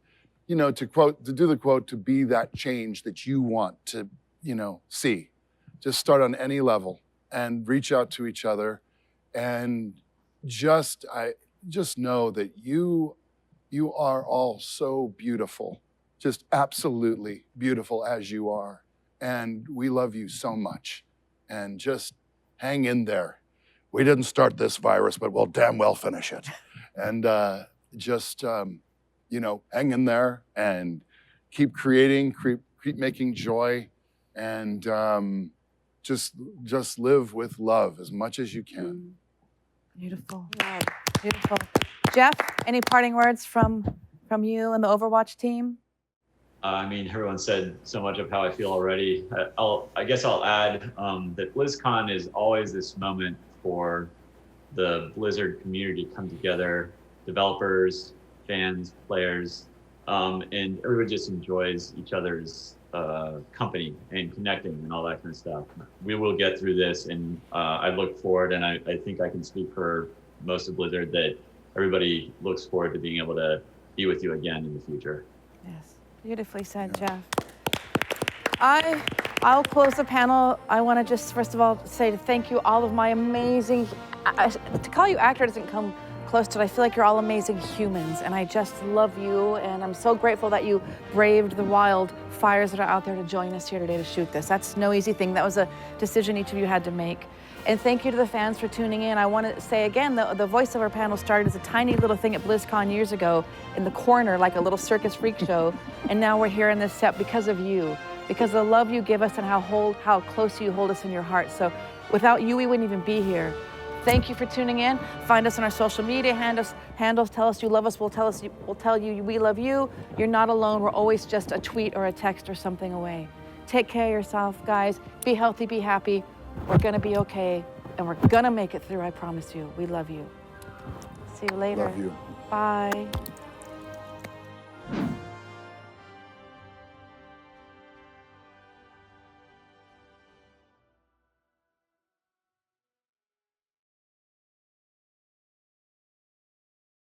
you know, to do the quote, to be that change that you want to, you know, see. Just start on any level and reach out to each other, and just know that you are all so beautiful, just absolutely beautiful as you are. And we love you so much. And just hang in there. We didn't start this virus, but we'll damn well finish it. And you know, hang in there and keep creating, keep making joy, and just live with love as much as you can. Beautiful. Beautiful. Jeff, any parting words from you and the Overwatch team? I mean, everyone said so much of how I feel already. I guess I'll add that BlizzCon is always this moment for the Blizzard community to come together, developers, fans, players, and everybody just enjoys each other's company and connecting and all that kind of stuff. We will get through this, and I look forward, and I think I can speak for most of Blizzard that everybody looks forward to being able to be with you again in the future. Yes, beautifully said, Jeff. I'll close the panel. I want to just, first of all, say thank you, all of my amazing, to call you actor doesn't come close to it. I feel like you're all amazing humans, and I just love you, and I'm so grateful that you braved the wild fires that are out there to join us here today to shoot this. That's no easy thing. That was a decision each of you had to make. And thank you to the fans for tuning in. I want to say again, the voiceover panel started as a tiny little thing at BlizzCon years ago in the corner, like a little circus freak show, and now we're here in this set because of you, because of the love you give us and how close you hold us in your heart. So without you, we wouldn't even be here. Thank you for tuning in. Find us on our social media handles. Tell us you love us. We'll tell you we love you. You're not alone. We're always just a tweet or a text or something away. Take care of yourself, guys. Be healthy, be happy. We're gonna be okay, and we're gonna make it through, I promise you. We love you. See you later. Love you. Bye.